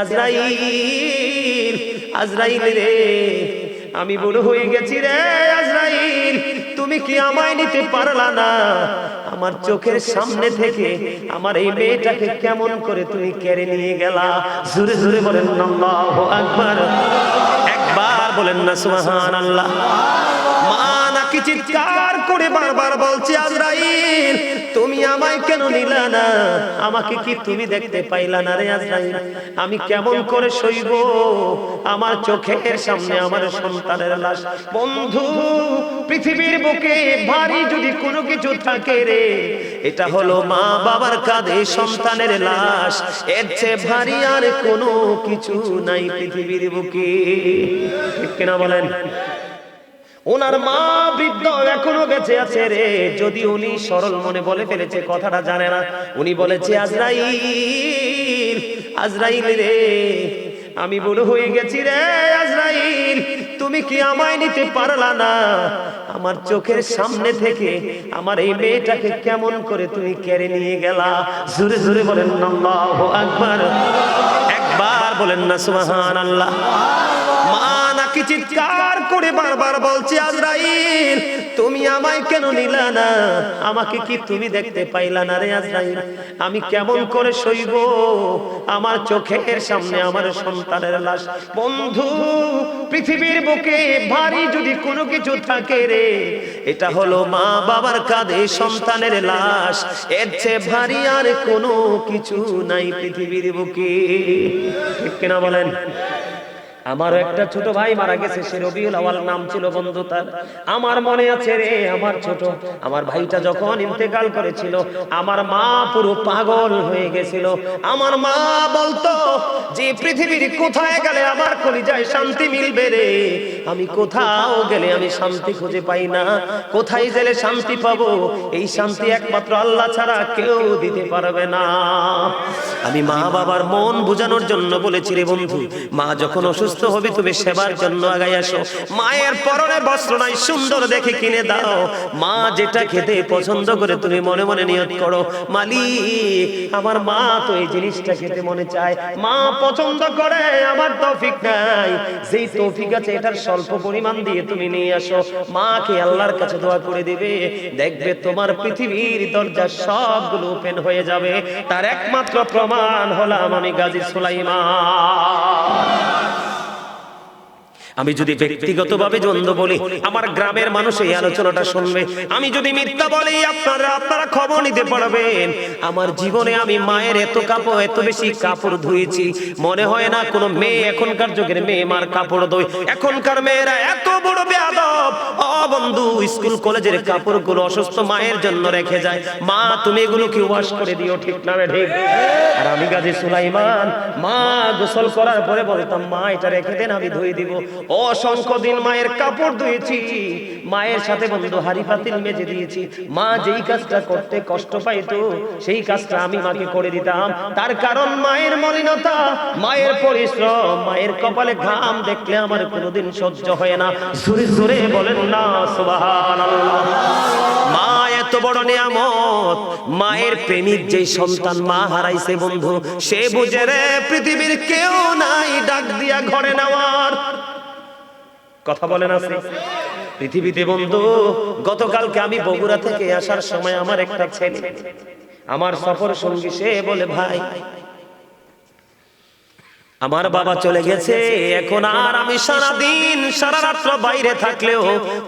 আজরাইল, আজরাইল রে, আমি বুড়ো হয়ে গেছি রে আজরাইল, তুমি কি আমায় নিতে পারলা না? আমার চোখের সামনে থেকে আমার এই মেয়েটাকে কেমন করে তুমি কেড়ে নিয়ে গেলা? জোরে জোরে বলেন আল্লাহু আকবার, একবার বলেন না সুবহানাল্লাহ। মা নাকি চিৎকার করে বারবার বলছে, আজরাইল তুমি আমায় কেন নিলা না? আমাকে কি তুমি দেখতে পাইলা না রে আজরাইল? আমি কেমন করে সইব? আমার চোখের সামনে আমার সন্তানের লাশ। বন্ধু, পৃথিবীর বুকে ভারী যদি কোনো কিছু থাকে রে, এটা হলো মা বাবার কাঁধে সন্তানের লাশ। এর চেয়ে ভারী আর কোনো কিছু নাই পৃথিবীর বুকে। ঠিক কিনা বলেন? ওনার মা বৃদ্ধ এখনো বেঁচে আছে রে, যদি উনি সরল মনে বলে ফেলেছে, কথাটা জানে না। উনি বলেছে, আজরাইল, আজরাইল রে, আমি বুড়ো হয়ে গেছি রে আজরাইল, তুমি কি আমায় নিতে পারলা না? আমার চোখের সামনে থেকে আমার এই মেয়েটাকে কেমন করে তুমি কেড়ে নিয়ে গেলা? জোরে জোরে বলেন আল্লাহু আকবার, একবার বলেন না সুবহানাল্লাহ। মা নাকি চিৎকার করে বারবার বলছে, আজরাইল তুমি আমায় কেন নিলা না? আমাকে কি তুমি দেখতে পাইলা না রে আজরাইল? আমি কেমন করে সইব? আমার চোখের সামনে আমার সন্তানের লাশ। বন্ধু, পৃথিবীর বুকে ভারী যদি কোনো কিছু থাকে রে, এটা হলো মা বাবার কাঁধে সন্তানের লাশ। এর চেয়ে ভারী আর কোনো কিছু নাই পৃথিবীর বুকে। ঠিক কিনা বলেন? আমারও একটা ছোট ভাই মারা গেছে, সে রবিউল আওয়াল নাম ছিল বন্ধু তার। আমার মনে আছে রে, আমার ভাইটা যখন ইন্তেকাল করেছিল, আমার মা পুরো পাগল হয়ে গেছিল। আমার মা বলতো যে পৃথিবীর কোথায় গেলে আমার কলিজায় শান্তি মিলবে রে, আমি কোথাও গেলে আমি শান্তি খুঁজে পাই না। কোথায় গেলে শান্তি পাবো? এই শান্তি একমাত্র আল্লাহ ছাড়া কেউ দিতে পারবে না। আমি মা বাবার মন বোঝানোর জন্য বলেছি রে বন্ধু, মা যখন অসুস্থ হবে তুমি সেবার জন্য আগাই আসো। মায়ের পরনে বস্ত্র নাই, সুন্দর দেখে কিনে দাও। মা যেটা খেতে পছন্দ করে তুমি মনে মনে নিয়ত করো, মালিক আমার মা তো এই জিনিসটা খেতে মনে চায়, মা পছন্দ করে, আমার তৌফিক নাই, যেই তৌফিক আছে এটার স্বল্প পরিমাণ দিয়ে তুমি নিয়ে আসো। মাকে আল্লাহর কাছে দোয়া করে দিবে, দেখবে তোমার পৃথিবীর দরজা সবগুলো ওপেন হয়ে যাবে। তার একমাত্র প্রমাণ হলাম আমি গাজী সুলাইমান। আমি যদি ব্যক্তিগতভাবে দ্বন্দ্ব বলি, আমার গ্রামের মানুষ এই আলোচনাটা শুনবে। আমি যদি মিথ্যা বলি, আপনারা খবর নিতে পারবেন। আমার জীবনে আমি মায়ের এত বেশি কাপড় ধুয়েছি, মনে হয় না কোনো মেয়ে, এখনকার যুগের মেয়ে মার কাপড় ধোয়। এখনকার মেয়েরা এত বড় বেয়াদব। ও বন্ধু, স্কুল কলেজের কাপড়গুলো অসুস্থ মায়ের জন্য রেখে যায়। মা তুমি এগুলো কি ওয়াশ করে দিও, ঠিক না ঠিক? আর আমি গাজী সুলাইমান, মা গোসল করার পরে বলতাম, মা এটা রেখে দেন, আমি ধুয়ে দিব। অসংখ্য দিন মায়ের কাপড় ধুয়েছি, মায়ের সাথে বন্ধু হাড়ি পাতিল মেজে দিয়েছি। মা যেই কাজটা করতে কষ্ট পাইতো সেই কাজটা আমি মাকে করে দিতাম। তার কারণ মায়ের মলিনতা, মায়ের পরিশ্রম, মায়ের কপালে ঘাম দেখলে আমার কোনোদিন সহ্য হয় না। জোরে জোরে বলেন না সুবহানাল্লাহ। মা এত বড় নিয়ামত, মায়ের প্রেমিক যেই সন্তান মা হারাইছে বন্ধু, সে বুঝে রে পৃথিবীর কেউ নাই ডাক দিয়া ঘরে নেওয়ার। কথা বলেন আছে পৃথিবীতে বন্ধু। গতকালকে আমি বগুড়া থেকে আসার সময় আমার একটা ছেলে, আমার সফর সঙ্গী, সে বলে, ভাই আমার বাবা চলে গেছে, এখন আর আমি সারাদিন সারা রাত্র বাইরে থাকলেও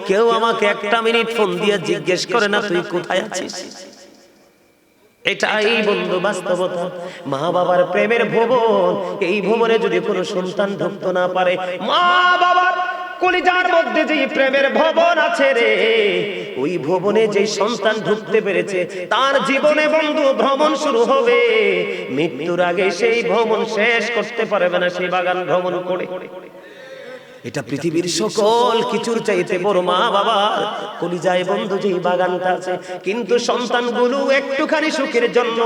কেউ আমাকে একটা মিনিট ফোন দিয়ে জিজ্ঞেস করে না তুই কোথায় আছিস। এটাই বন্ধু বাস্তবতা। মা বাবার প্রেমের ভুবন, এই ভুবনে যদি কোনো সন্তান ঢুকতে না পারে, মা বাবার কলিজার মধ্যে যে প্রেমের ভবন আছে রে, ওই ভবনে যে সন্তান ঢুকতে পেরেছে তার জীবনে বন্ধু ভ্রমণ শুরু হবে। মৃত্যুর আগে সেই ভ্রমণ শেষ করতে পারবে না, সেই বাগান ভ্রমণ করে। এটা পৃথিবীর সকল কিছুর চাইতে বড় মা বাবার কলিজায় বন্ধু যেই বাগানটা আছে। কিন্তু সন্তানগুলো একটুখানি সুখের জন্য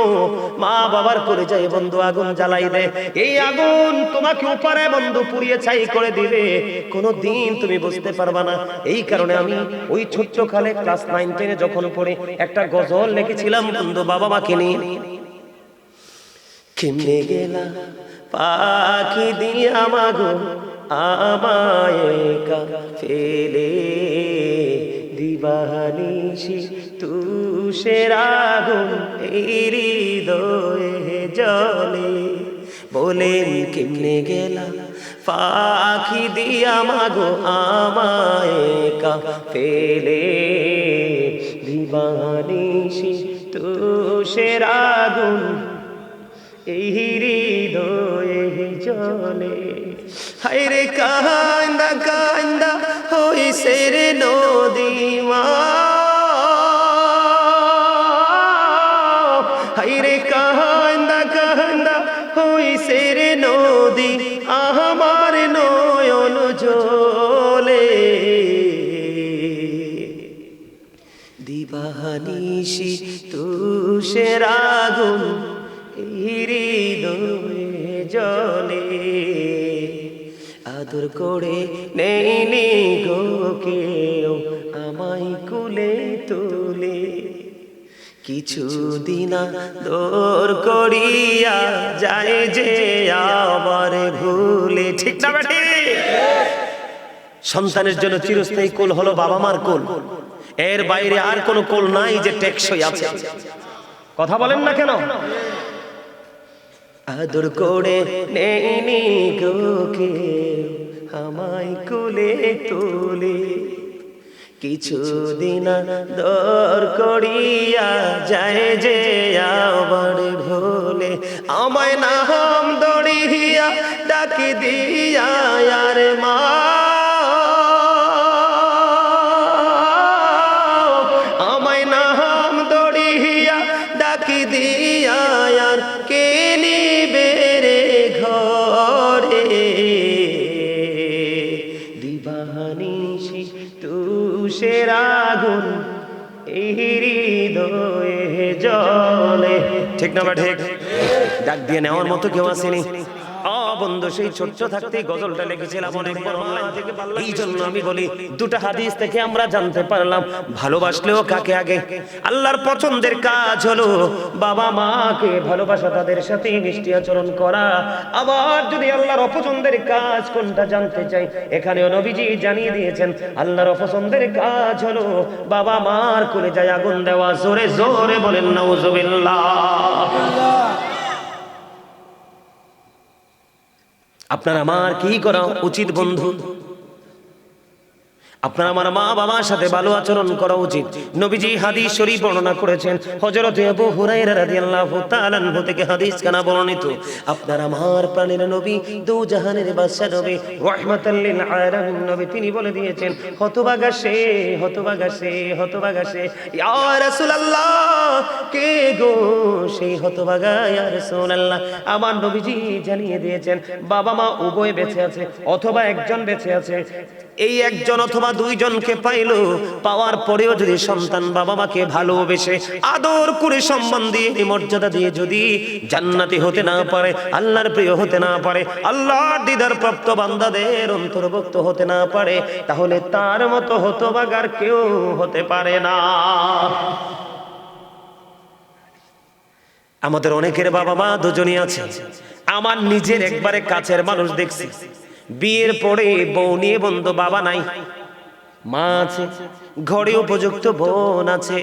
মা বাবার কলিজায় বন্ধু আগুন জ্বালাই দেয়। এই আগুন তোমাকে উপরে বন্ধু পুড়িয়ে ছাই করে দিবে, কোনোদিন তুমি বুঝতে পারবা না। এই কারণে আমি ওই ছোট্ট কালে ক্লাস 9-10 যখন পড়ে একটা গজল লিখেছিলাম বন্ধু বাবা মাকে নিয়ে। কেমনে গেলা পাখি দিয়া মাগো আমায় একা ফেলে, দিবানিশি তুষের আগুন এই হৃদয়ে জ্বলে। বলেন কেমনে গেলা পাখি দিয়া মাগো আমায় একা ফেলে, দিবানিশি তুষের আগুন এই হৃদয়ে জ্বলে। হায়রে কান্দা কান্দা হইছে রে নদী মা, হায়রে কান্দা কান্দা হইছে রে নদী, আমার নয়ন জলে। দিবানিশি তুষের আগুন হৃদয়ে জ্বলে। আদর করে নেইনি গো কেউ আমায় কুলে তুলে, কিছুদিন দূর করিয়া যায় যে আবার ভুলে। ঠিক না বেটি? সন্তানের জন্য চিরস্থায়ী কোল হলো বাবা মার কোল, এর বাইরে আর কোনো কোল নাই যে টেকসই আছে। কথা বলেন না কেন? আদর করে নেইনি গো কেউ আমায় কুলে তুলে, কিছুদিন দর করিয়া যায় যে আবার ভুলে। আমায় নাম দড়িয়া ডাকি দিয়া আর মা, আমায় নাম দড়িয়া ডাকি দিয়া আর কে নিবে রে ঘরে। দিবানিশি তুষের আগুন এই হৃদয়ে জ্বলে। ঠিক না বা ঠিক? ডাক দিয়ে নেওয়ার মতো কেউ আসেনি। বন্ধু, সেই ছোট্ট থাকতেই গজলটা লিখেছিলাম অনেক বড় অনলাইন থেকে। এই জন্য আমি বলি, দুটো হাদিস থেকে আমরা জানতে পারলাম ভালোবাসলেও কাকে আগে। আল্লাহর পছন্দের কাজ হলো বাবা মাকে ভালোবাসা, তাদের সাথে মিষ্টি আচরণ করা। আবার যদি আল্লাহর অপছন্দের কাজ কোনটা জানতে চাই, এখানেও নবীজি জানিয়ে দিয়েছেন আল্লাহর অপছন্দের কাজ হলো বাবা মার কলিজায় আগুন দেওয়া। জোরে জোরে বলেন নাউজুবিল্লাহ। আপনার আমার কি করা উচিত বন্ধু? আপনার আমার মা বাবার সাথে ভালো আচরণ করা উচিত। নবীজি হাদিস শরীফ বর্ণনা করেছেন, হযরত আবু হুরায়রা রাদিয়াল্লাহু তাআলা আনহু থেকে হাদিস কানা বর্ণিত। আপনার আমার প্রাণের নবী, দু জাহানের বাদশা নবী, রাহমাতাল লিল আলামিন নবী, তিনি বলে দিয়েছেন, হতভাগা সে, হতভাগা সে, হতভাগা সে। ইয়া রাসূলুল্লাহ, কে গো সেই হতভাগা? ইয়া রাসূলুল্লাহ, আমার নবীজি জানিয়ে দিয়েছেন বাবা মা উভয় বেঁচে আছে অথবা একজন বেঁচে আছে। এই একজন অথবা দুইজনকে পাইলো, পাওয়ার পরেও যদি সন্তান বাবা মাকে ভালোবেসে আদর করে সম্মান দিয়ে মর্যাদা দিয়ে যদি জান্নাতি হতে না পারে, আল্লাহর প্রিয় হতে না পারে, আল্লাহর দিদার প্রাপ্ত বান্দাদের অন্তর্ভুক্ত হতে না পারে, তাহলে তার মতো হতভাগার কেউ হতে পারে না। আমাদের অনেকের বাবা মা দুজনই আছে। আমার নিজের একবারে কাছের মানুষ দেখছি, বিয়ের পরে বউ নিয়ে বন্ধু, বাবা নাই, মা আছে, ঘরে উপযুক্ত বোন আছে।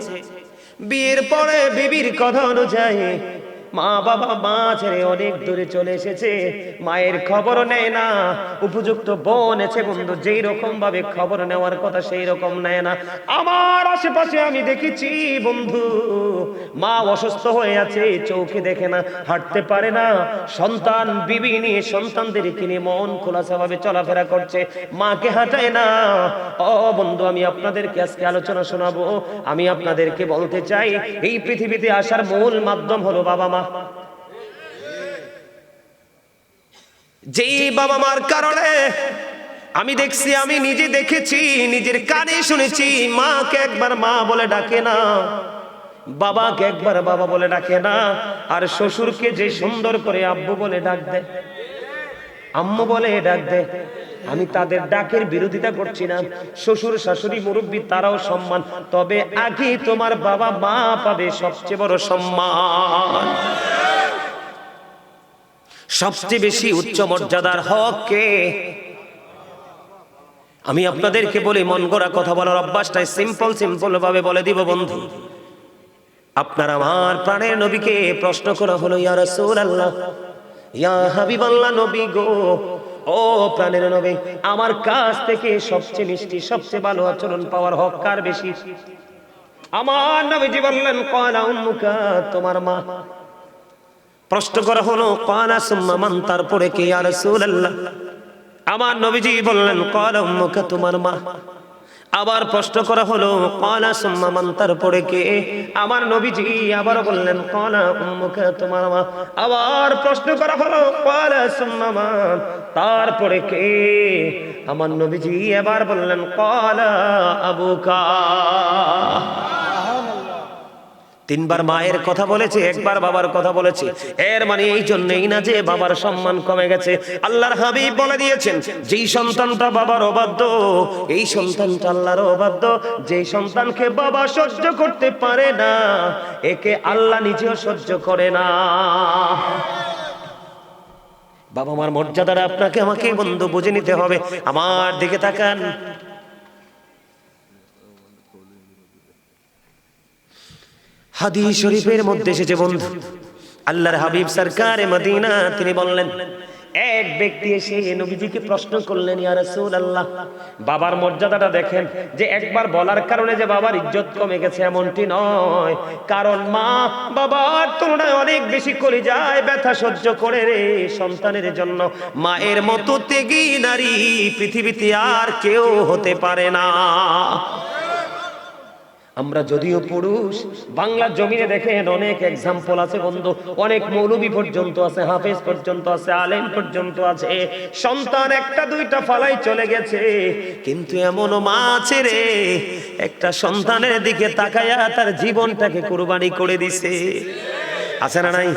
বিয়ের পরে বিবির কথা অনুযায়ী মা বাবা মা ছেড়ে অনেক দূরে চলে এসেছে, মায়ের খবর নেয় না। উপযুক্ত বোন আছে বন্ধু, যেই রকম ভাবে খবর নেওয়ার কথা সেই রকম নেয় না। আমার আশেপাশে আমি দেখেছি বন্ধু, মা অসুস্থ হয়ে আছে, চোখে দেখে না, হাঁটতে পারে না, সন্তান বিবি নিয়ে সন্তানদের কিনে মন খোলাসা ভাবে চলাফেরা করছে, মাকে হাঁটায় না। ও বন্ধু, আমি আপনাদেরকে আজকে আলোচনা শোনাবো। আমি আপনাদেরকে বলতে চাই, এই পৃথিবীতে আসার মূল মাধ্যম হলো বাবা মা। যেই বাবা মার কারণে আমি দেখছি, আমি নিজে দেখেছি, নিজের কানে শুনেছি, মাকে একবার মা বলে ডাকে না, বাবাকে একবার বাবা বলে ডাকে না, আর শ্বশুরকে যে সুন্দর করে আব্বু বলে ডাক দেয়, আম্মু বলে ডাক দেয়। আমি তাদের ডাকের বিরোধিতা করছি না, শ্বশুর শাশুড়ি মুরব্বী তারাও সম্মান, তবে আগে তোমার বাবা মা পাবে সবচেয়ে বড় সম্মান। সবচেয়ে বেশি উচ্চ মর্যাদার হক কে? আমি আপনাদেরকে বলি, মন গড়া কথা বলার অভ্যাসটাই সিম্পল ভাবে বলে দিব বন্ধু। আপনার আমার প্রাণের নবীকে প্রশ্ন করা হলো, ইয়া রাসূলুল্লাহ, ইয়া হাবিবাল্লাহ, নবী গো, ও প্রাণের নবী, আমার কাছ থেকে সবচেয়ে মিষ্টি সবচেয়ে ভালো আচরণ পাওয়ার হক কার বেশি? আমার নবীজি বললেন, ক্বালা উম্মুকা, তোমার মা। প্রশ্ন করা হলো, ক্বালা সুম্মা মান, তারপরে কে ইয়া রাসূলুল্লাহ? আমার নবীজি বললেন, ক্বালা উম্মুকা, তোমার মা। আবার প্রশ্ন করা হলো, ক্বালা সুম্মা মান, তারপরে কে? আমার নবীজি আবার বললেন, ক্বালা উম্মুকা, তোমার মা। আবার প্রশ্ন করা হলো, ক্বালা সুম্মা মান, তারপরে কে? আমার নবীজি এবার বললেন, ক্বালা আবুকা। তিনবার মায়ের কথা বলেছে, একবার বাবার কথা বলেছে। এর মানে এই জন্যই না যে বাবার সম্মান কমে গেছে। আল্লাহর হাবিব বলে দিয়েছেন, যেই সন্তানটা বাবার অবাধ্য, এই সন্তানটা আল্লাহর অবাধ্য। যেই সন্তানকে বাবা সহ্য করতে পারে না, একে আল্লাহ নিজেও সহ্য করে না। বাবা মার মর্যাদাটা আপনাকে আমাকে বন্ধু বুঝে নিতে হবে। আমার দিকে তাকান, হাদিস শরীফের মধ্যে এসেছে বন্ধু, আল্লাহর হাবিব সরকারে মদিনা তিনি বললেন, এক ব্যক্তি এসে নবীজিকে প্রশ্ন করলেন, ইয়া রাসূলুল্লাহ, বাবার মর্যাদাটা দেখেন, যে একবার বলার কারণে যে বাবার ইজ্জত কমে গেছে এমনটি নয়, কারণ মা বাবার তুলনায় অনেক বেশি কলিজায় ব্যথা সহ্য করে রে সন্তানের জন্য। মায়ের মতো ত্যাগী নারী পৃথিবীতে আর কেউ হতে পারে না। আমরা যদিও পুরুষ, বাংলা জমিনে দেখেন অনেক এক্সাম্পল আছে বন্ধু, অনেক মৌলবী পর্যন্ত আছে, হাফেজ পর্যন্ত আছে, আলেম পর্যন্ত আছে, সন্তান একটা দুইটা ফালাই চলে গেছে, কিন্তু এমনও মা আছে রে, একটা সন্তানের দিকে তাকায়া তার জীবনটাকে কুরবানি করে দিছে। আছে না নাই?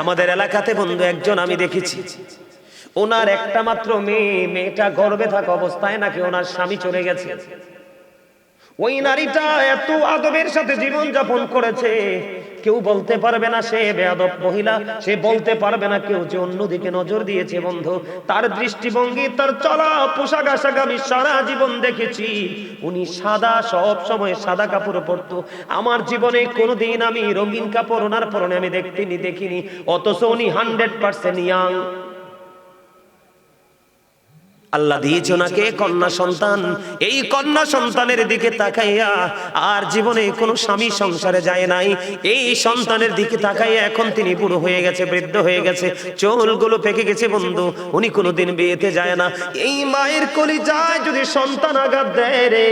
আমাদের এলাকাতে বন্ধু একজন আমি দেখেছি, ওনার একটা মাত্র মেয়ে, মেয়েটা গর্ভে থাকা অবস্থায় নাকি ওনার স্বামী চলে গেছে। ওই নারীটা এত আদবের সাথে জীবন যাপন করেছে, কেউ বলতে পারবে না সে বেয়াদব মহিলা, সে বলতে পারবে না কেউ যে অন্যদিকে নজর দিয়েছে বন্ধু। তার দৃষ্টিভঙ্গি, তার চলা পোশাক আশাক আমি সারা জীবন দেখেছি। উনি সাদা, সব সময় সাদা কাপড় পরতো। আমার জীবনে কোনোদিন আমি রঙিন কাপড় ওনার পরনে আমি দেখিনি, অথচ উনি 100% ইয়াং। আল্লাহ দিয়েছে ওনাকে কন্যা সন্তান। এই কন্যা সন্তানের দিকে তাকাইয়া আর জীবনে কোনো স্বামী সংসারে যায় নাই। এই সন্তানের দিকে তাকাইয়া এখন তিনি বুড়ো হয়ে গেছে, বৃদ্ধ হয়ে গেছে, চুলগুলো পেকে গেছে বন্ধু, উনি কোনোদিন বিয়েতে যায় না। এই মায়ের কলিজায় যদি সন্তান আঘাত দেয় রে,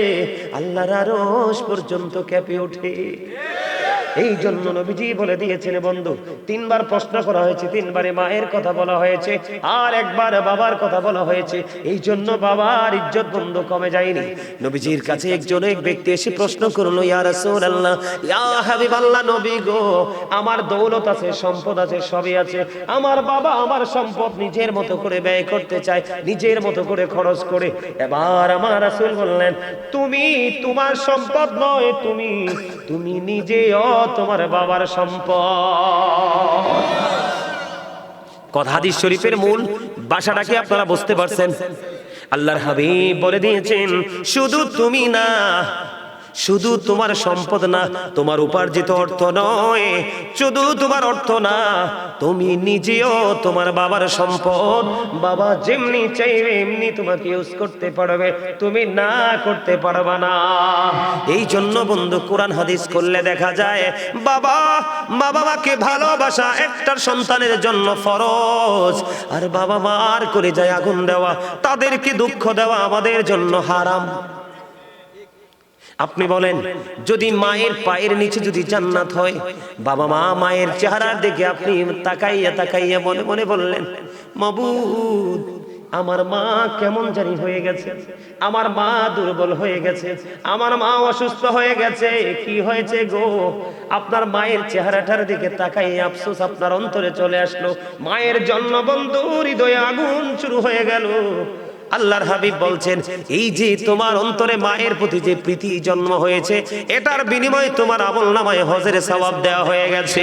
আল্লাহর আরশ পর্যন্ত কেঁপে ওঠে। এই জন্য নবীজি বলে দিয়েছেন বন্ধু, তিনবার প্রশ্ন করা হয়েছে, তিনবারে মায়ের কথা বলা হয়েছে, আর একবার বাবার কথা বলা হয়েছে। এই জন্য বাবার ইজ্জত বন্ধু কমে যায়নি। নবীজির কাছে এক ব্যক্তি এসে প্রশ্ন করলো, ইয়া রাসূলুল্লাহ, ইয়া হাবিবাল্লাহ, নবী গো, আমার দৌলত আছে, সম্পদ আছে, সবই আছে, আমার বাবা আমার সম্পদ নিজের মতো করে ব্যয় করতে চায়, নিজের মতো করে খরচ করে। এবার আমার রাসূল বললেন, তুমি তোমার সম্পদ নয়, তুমি নিজেও তোমার বাবার সম্পদ। কথা হাদিস শরীফের মূল ভাষাটাকে আপনারা বুঝতে পারছেন। আল্লাহর হাবিব বলে দিয়েছেন, শুধু তুমি না, শুধু তোমার সম্পদ না, তোমার উপার্জিত অর্থ নয়, শুধু তোমার অর্থ না, তুমি নিজেও তোমার বাবার সম্পদ। বাবা যেমনি চাইবে এমনি তোমাকে ইউজ করতে পারবে, তুমি না করতে পারবে না। এই জন্য বন্ধু কোরআন হাদিস করলে দেখা যায় বাবা মাকে ভালোবাসা একটা সন্তানের জন্য ফরজ, আর বাবা মার করে যায় আগুন দেওয়া, তাদেরকে দুঃখ দেওয়া আমাদের জন্য হারাম। আপনি বলেন, যদি মায়ের পায়ের নিচে যদি জান্নাত হয়, বাবা মায়ের চেহারার দিকে আপনি তাকাইয়া মনে মনে বললেন, মাবুদ, আমার মা কেমন জানি হয়ে গেছে, আমার মা দুর্বল হয়ে গেছে, আমার মা অসুস্থ হয়ে গেছে, কি হয়েছে গো? আপনার মায়ের চেহারাটার দিকে তাকাইয়া আফসোস আপনার অন্তরে চলে আসলো, মায়ের জন্য বন্ধু হৃদয়ে আগুন শুরু হয়ে গেল। আল্লাহর হাবিব বলছেন, এই যে তোমার অন্তরে মায়ের প্রতি যে প্রীতি জন্ম হয়েছে, এটার বিনিময়ে তোমার আমলনামায় হজের সওয়াব দেওয়া হয়ে গেছে।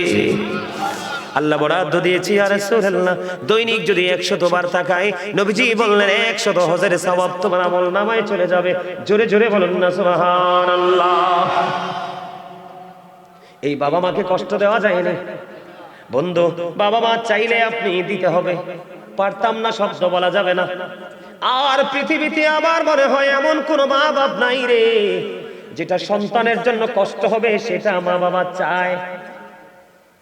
আল্লাহ বরাদ্দ দিয়েছি ইয়া রাসূলুল্লাহ, দৈনিক যদি 100 বার তাকাই, নবীজি বললেন 100 হজের সওয়াব তোমার আমলনামায় চলে যাবে। জোরে জোরে বলুন না সুবহানাল্লাহ। এই বাবা মাকে কষ্ট দেওয়া যায় না বন্ধু। বাবা মা চাইলে আপনি দিতে হবে, পারতাম না শব্দ বলা যাবে না। আর পৃথিবীতে আমার মনে হয় এমন কোন মা বাপ নাই রে যেটা সন্তানের জন্য কষ্ট হবে সেটা মা বাবা চায়।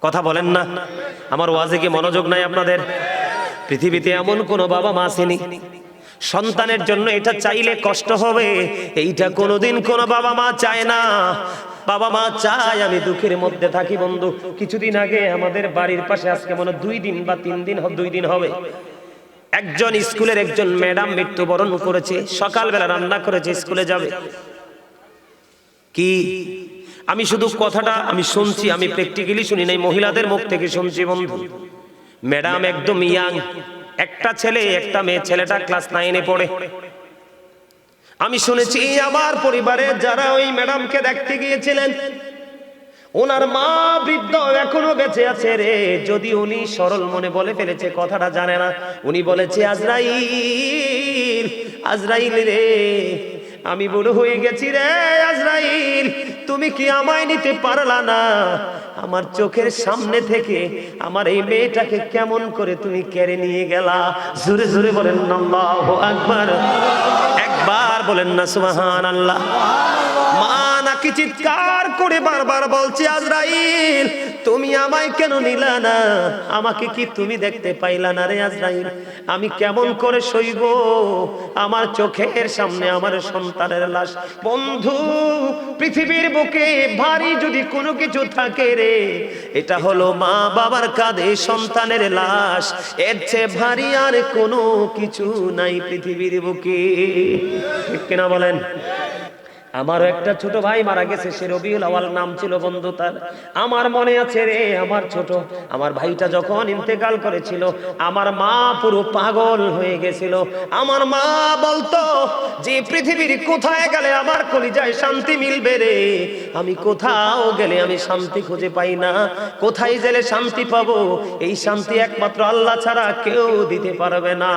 কথা বলেন না, আমার ওয়াজে কি মনোযোগ নাই আপনাদের? পৃথিবীতে এমন কোন বাবা মা আসেনি সন্তানের জন্য এটা চাইলে কষ্ট হবে, এইটা কোনোদিন কোন বাবা মা চায় না। বাবা মা চায় আমি দুঃখের মধ্যে থাকি বন্ধু। কিছুদিন আগে আমাদের বাড়ির পাশে, আজকে মনে 2 দিন বা 3 দিন, 2 দিন হবে, একজন স্কুলের একজন ম্যাডাম মৃত্যুবরণ করেছে। সকালবেলা রান্না করেছে, স্কুলে যাবে। কি আমি শুধু কথাটা আমি শুনছি, আমি প্র্যাকটিক্যালি শুনি নাই, মহিলাদের মুখ থেকে শুনছি বন্ধু। ম্যাডাম একদম ইয়াং, একটা ছেলে একটা মেয়ে, ছেলেটা ক্লাস 9-এ পড়ে। আমি শুনেছি আমার পরিবারে যারা ওই ম্যাডামকে দেখতে গিয়েছিলেন, ওনার মা বৃদ্ধ এখনো বেঁচে আছে রে। যদি উনি সরল মনে বলে ফেলেছে, কথাটা জানে না, উনি বলেছে আজরাইল, আজরাইল রে আমি বুড়ো হয়ে গেছি রে আজরাইল, তুমি কি আমায় নিতে পারলা না? আমার চোখের সামনে থেকে আমার এই মেয়েটাকে কেমন করে তুমি কেড়ে নিয়ে গেলা। জোরে জোরে বলেন আল্লাহু আকবার, একবার বলেন না সুবহানাল্লাহ। মা নাকি চিৎকার করে বারবার বলছে আজরাইল তুমি আমায় কেন নিলা না? আমাকে কি তুমি দেখতে পাইলা না রে আজরাইল? আমি কেমন করে সইব? আমার চোখের সামনে আমার সন্তানের লাশ। বন্ধু, পৃথিবীর বুকে ভারী যদি কোনো কিছু থাকে রে, এটা হলো মা বাবার কাঁধে সন্তানের লাশ। এর চেয়ে ভারী আর কোনো কিছু নাই পৃথিবীর বুকে। ঠিক কিনা বলেন? আমারও একটা ছোট ভাই মারা গেছে, সে রবিউল আওয়াল নাম ছিল বন্ধু তার। আমার মনে আছে রে, আমার ভাইটা যখন ইন্তেকাল করেছিল, আমার মা পুরো পাগল হয়ে গেছিল। আমার মা বলতো যে পৃথিবীর কোথায় গেলে আমার কলিজায় শান্তি মিলবে রে, আমি কোথাও গেলে আমি শান্তি খুঁজে পাই না। কোথায় গেলে শান্তি পাবো? এই শান্তি একমাত্র আল্লাহ ছাড়া কেউ দিতে পারবে না।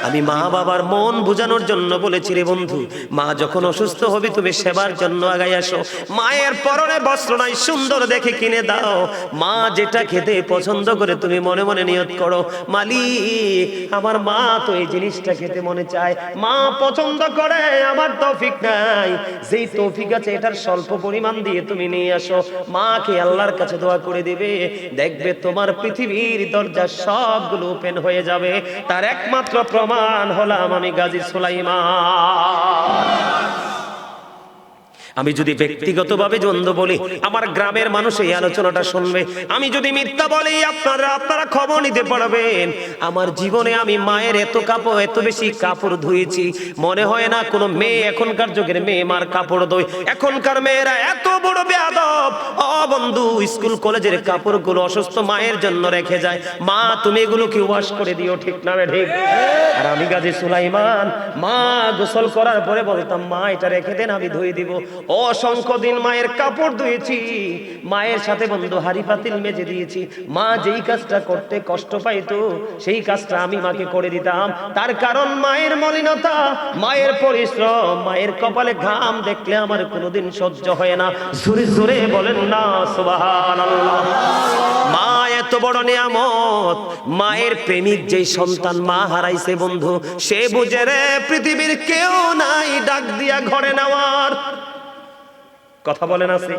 আমি মা বাবার মন বোঝানোর জন্য বলেছি রে বন্ধু, মা যখন অসুস্থ হবে তুমি সেবার জন্য আগাই আসো। মায়ের পরনে বস্ত্র নাই, সুন্দর দেখে কিনে দাও। মা যেটা খেতে পছন্দ করে তুমি মনে মনে নিয়ত করো, মালিক আমার মা তো এই জিনিসটা খেতে মনে চায়, মা পছন্দ করে, আমার তৌফিক নাই, যেই তৌফিক আছে এটার স্বল্প পরিমাণ দিয়ে তুমি নিয়ে আসো। মাকে আল্লাহর কাছে দোয়া করে দিবে, দেখবে তোমার পৃথিবীর দরজা সবগুলো ওপেন হয়ে যাবে। তার একমাত্র প্রমাণ হলাম আমি গাজী সুলাইমান। আমি যদি ব্যক্তিগতভাবে দ্বন্দ্ব বলি, আমার গ্রামের মানুষ এই আলোচনাটা শুনবে। আমি যদি মিথ্যা বলি, আপনারা খবর নিতে পারবেন। আমার জীবনে আমি মায়ের এত বেশি কাপড় ধুয়েছি, মনে হয় না কোনো মেয়ে, এখনকার যুগের মেয়ে মার কাপড় ধোয়। এখনকার মেয়েরা এত বড় বেয়াদব। ও বন্ধু, স্কুল কলেজের কাপড়গুলো অসুস্থ মায়ের জন্য রেখে যায়। মা তুমি এগুলো কি ওয়াশ করে দিও, ঠিক না ঠিক? আর আমি গাজী সুলাইমান, মা গোসল করার পরে বলতাম মা এটা রেখে দেন, আমি ধুয়ে দিব। অসংখ্য দিন মায়ের কাপড় ধুয়েছি, মায়ের সাথে বন্ধু হাড়ি পাতিল মেজে দিয়েছি। মা যেই কাজটা করতে কষ্ট পাইতো সেই কাজটা আমি মাকে করে দিতাম। তার কারণ মায়ের মলিনতা, মায়ের পরিশ্রম, মায়ের কপালে ঘাম দেখলে আমার কোনোদিন সহ্য হয় না। জোরে জোরে বলেন না সুবহানাল্লাহ। মা এত বড় নিয়ামত। মায়ের প্রেমিক যেই সন্তান মা হারাইছে বন্ধু, সে বুঝে রে পৃথিবীর কেউ নাই ডাক দিয়া ঘরে নেওয়ার। কথা বলেন আছে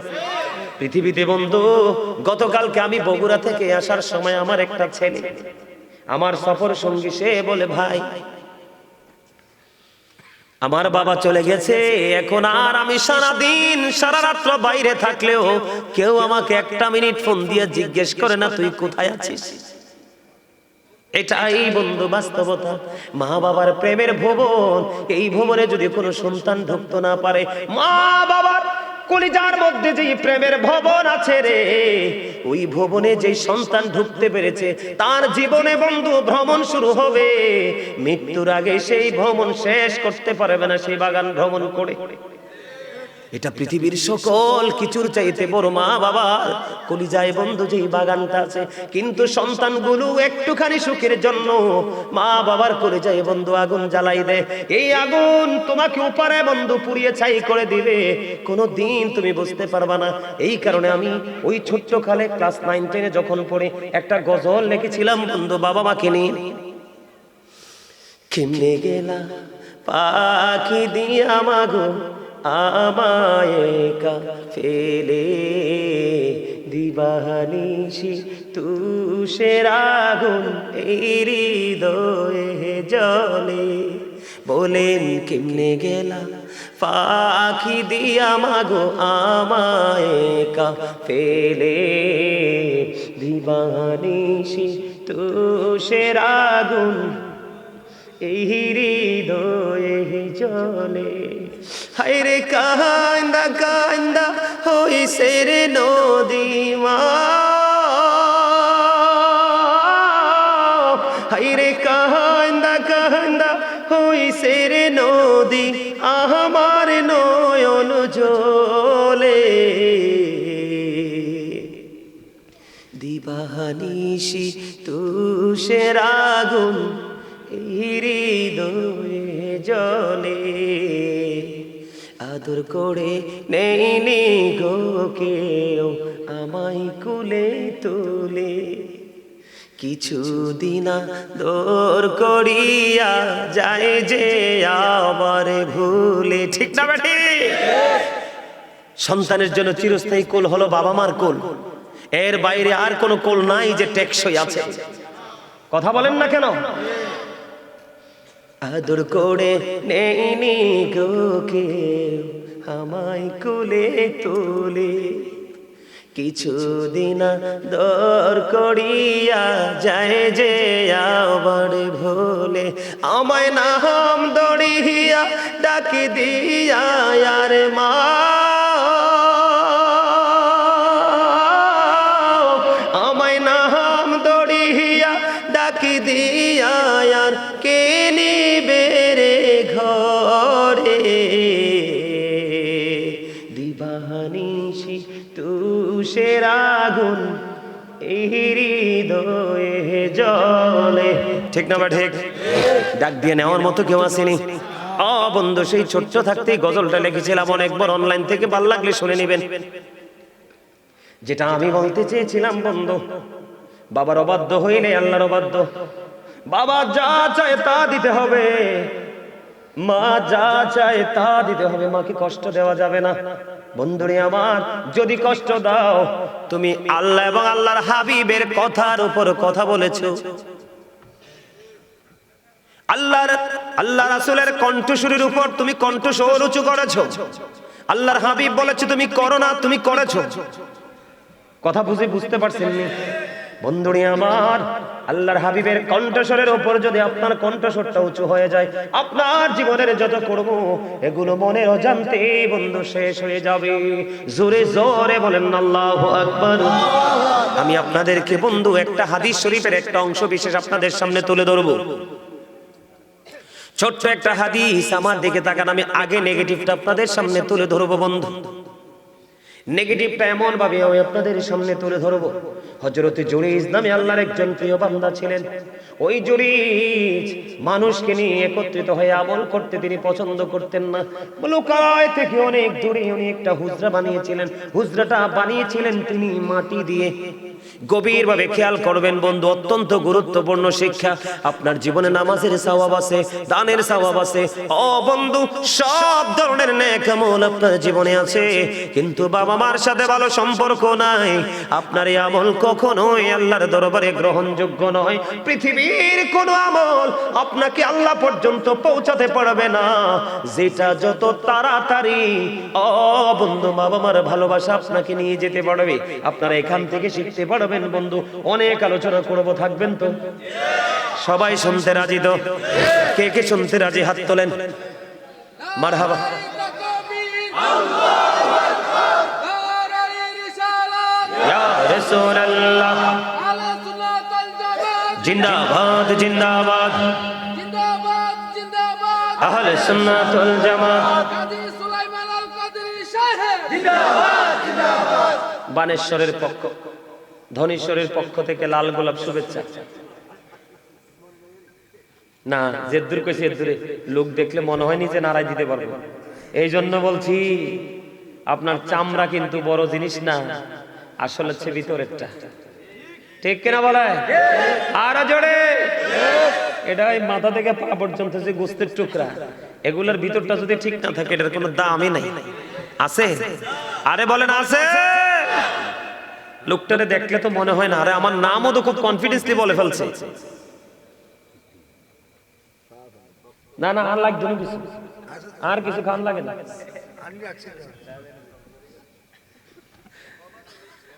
পৃথিবীতে বন্ধু। গতকালকে আমি বগুড়া থেকে আসার সময় আমার একটা ছেলে, আমার সফর সঙ্গী, সে বলে ভাই আমার বাবা চলে গেছে, এখন আর আমি সারাদিন সারা রাত্র বাইরে থাকলেও কেউ আমাকে একটা মিনিট ফোন দিয়ে জিজ্ঞেস করে না তুই কোথায় আছিস। এটাই বন্ধু বাস্তবতা। মা বাবার প্রেমের ভুবন, এই ভুবনে যদি কোনো সন্তান ঢুকতে না পারে, মা বাবার কলিজার মধ্যে যে প্রেমের ভবন আছে রে, ওই ভবনে যে সন্তান ঢুকতে পেরেছে তার জীবনে বন্ধু ভ্রমণ শুরু হবে। মৃত্যুর আগে সেই ভ্রমণ শেষ করতে পারবে না, সেই বাগান ভ্রমণ করে। এটা পৃথিবীর সকল কিছুর চাইতে বড় মা বাবার কলিজায় বন্ধু যেই বাগানটা আছে। কিন্তু সন্তানগুলো একটুখানি সুখের জন্য মা বাবার কলিজায় বন্ধু আগুন জ্বালাই দেয়। এই আগুন তোমাকে উপারে বন্ধু পুড়িয়ে ছাই করে দিবে, কোনো দিন তুমি বুঝতে পারবা না। এই কারণে আমি ওই ছোট্ট কালে ক্লাস 9-10 যখন পড়ে একটা গজল লিখেছিলাম বন্ধু বাবা মাকে নিয়ে। কেমনে গেলা পাখি দিয়া মাগো আমায় একা ফেলে, দিবানিশি তুষের আগুন এই হৃদয়ে জ্বলে। বলেন কেমনে গেলা পাখি দিয়া মাগো আমায় একা ফেলে, দিবানিশি তুষের আগুন এই হৃদয়ে জ্বলে। হায়রে কান্দা কান্দা হইছে রে নদী মা, হায়রে কান্দা কান্দা হইছে রে নদী আমার নয়ন জলে। দিবানিশি তুষের আগুন হৃদয়ে জ্বলে। আদর করে নেইনি গো কেউ আমায় কুলে তুলে, কিছুদিন দূর করিয়া যায় যে আবার ভুলে। ঠিক না বেটি? সন্তানের জন্য চিরস্থায়ী কোল হলো বাবা মার কোল, এর বাইরে আর কোনো কোল নাই যে টেকসই আছে। কথা বলেন না কেন? আদর করে নেইনি গো কেউ আমায় কুলে তুলে, কিছুদিন দর করিয়া যায় যে আবার ভুলে। আমায় নাম দড়িয়া ডাকি দিয়া আর মা, আমায় নাম দড়িয়া ডাকি দিয়া আর কে নিবে রে ঘরে। দিবানিশি তুষের আগুন এই হৃদয়ে জ্বলে। ঠিক না বা ঠিক? ডাক দিয়ে নেওয়ার মতো কেউ আসেনি। বন্ধু সেই ছোট্ট থাকতেই গজলটা লিখেছিলাম, অনেকবার অনলাইন থেকে ভালো লাগলে শুনে নেবেন। যেটা আমি বলতে চেয়েছিলাম বন্ধু, বাবার অবাধ্য হইলে আল্লাহর অবাধ্য। বাবা যা চায় তা দিতে হবে, মা যা চায় তা দিতে হবে, মাকে কষ্ট দেওয়া যাবে না। বন্ধুরে আমার, যদি কষ্ট দাও তুমি আল্লাহ এবং আল্লাহর হাবিবের কথার উপর কথা বলেছো, আল্লাহ রাসূলের কণ্ঠস্বরের উপর তুমি কণ্ঠস্বর উঁচু করেছো, আল্লাহর হাবিব বলেছে তুমি করো না, তুমি করেছো। কথা বুঝতে পারছেন নি? বন্ধুরে আমার, আল্লাহর হাবিবের কণ্ঠস্বরের উপর যদি আপনার কণ্ঠস্বরটা উঁচু হয়ে যায়, আপনার জীবনের যত করব এগুলো মনের অজান্তে বন্ধু শেষ হয়ে যাবে। জোরে জোরে বলেন আল্লাহু আকবার। আমি আপনাদেরকে বন্ধু একটা হাদিস শরীফের একটা অংশ বিশেষ আপনাদের সামনে তুলে ধরব। ছোট্ট একটা হাদিস, আমার দিকে তাকান। আমি আগে নেগেটিভটা আপনাদের সামনে তুলে ধরবো বন্ধু। নেগেটিভটা এমন ভাবে আমি আপনাদের সামনে তুলে ধরবো। হযরত জুরীজ নামে আল্লাহর একজন প্রিয় বান্দা ছিলেন। ওই জুরীজ মানুষকে নিয়ে একত্রিত হয়ে আমল করতে তিনি পছন্দ করতেন না। লোকালয় থেকে অনেক দূরে উনি একটা হুজরা বানিয়েছিলেন। হুজরাটা বানিয়েছিলেন তিনি মাটি দিয়ে। গভীরভাবে খেয়াল করবেন বন্ধু, অত্যন্ত গুরুত্বপূর্ণ শিক্ষা। আপনার জীবনে নামাজের সওয়াব আছে, দানের সওয়াব আছে, ও বন্ধু সব ধরনের নেক আমল আপনার জীবনে আছে, কিন্তু বাবা মার সাথে ভালো সম্পর্ক নাই। আপনার এই আমল কখনোই আল্লাহর দরবারে গ্রহণযোগ্য নয়। পৃথিবীর কোন আমল আপনাকে আল্লাহ পর্যন্ত পৌঁছাতে পারবে না যেটা যত তাড়াতাড়ি ও বন্ধু বাবা মার ভালোবাসা আপনাকে নিয়ে যেতে পারবে। আপনারা এখান থেকে শিখতে পারবেন বন্ধু। অনেক আলোচনা করব, থাকবেন তো? সবাই শুনতে রাজি তো? কে কে শুনতে রাজি হাত তোলেন। মারহাবা। ইয়া রাসূলুল্লাহ জিন্দাবাদ জিন্দাবাদ আহলে সুন্নাত ওয়াল জামাত। কাজী সুলাইমান আল কাদরি বানেশ্বরের পক্ষ, ধনেশ্বরের পক্ষ থেকে লাল গোলাপ শুভেচ্ছা। না, যে দূর কইছে দূরে লোক দেখলে মনে হয় নিজে নাড়াই দিতে পারবো। এই জন্য বলছি আপনার চামড়া কিন্তু বড় জিনিস না, আসলে হচ্ছে ভিতরেরটা। ঠিক কিনা বলে? আরো জোরে। এটা এই মাথা থেকে পা পর্যন্ত যে গোস্তের টুকরা, এগুলোর ভিতরটা যদি ঠিক না থাকে এটার কোনো দামই নাই। আছে? আরে বলেন আছে? লোকটারে দেখলে তো মনে হয় না, আরে আমার নামও তো খুব কনফিডেন্সলি বলে ফেলছে। না না, আর লাগবে না কিছু, আর কিছু খান লাগে না।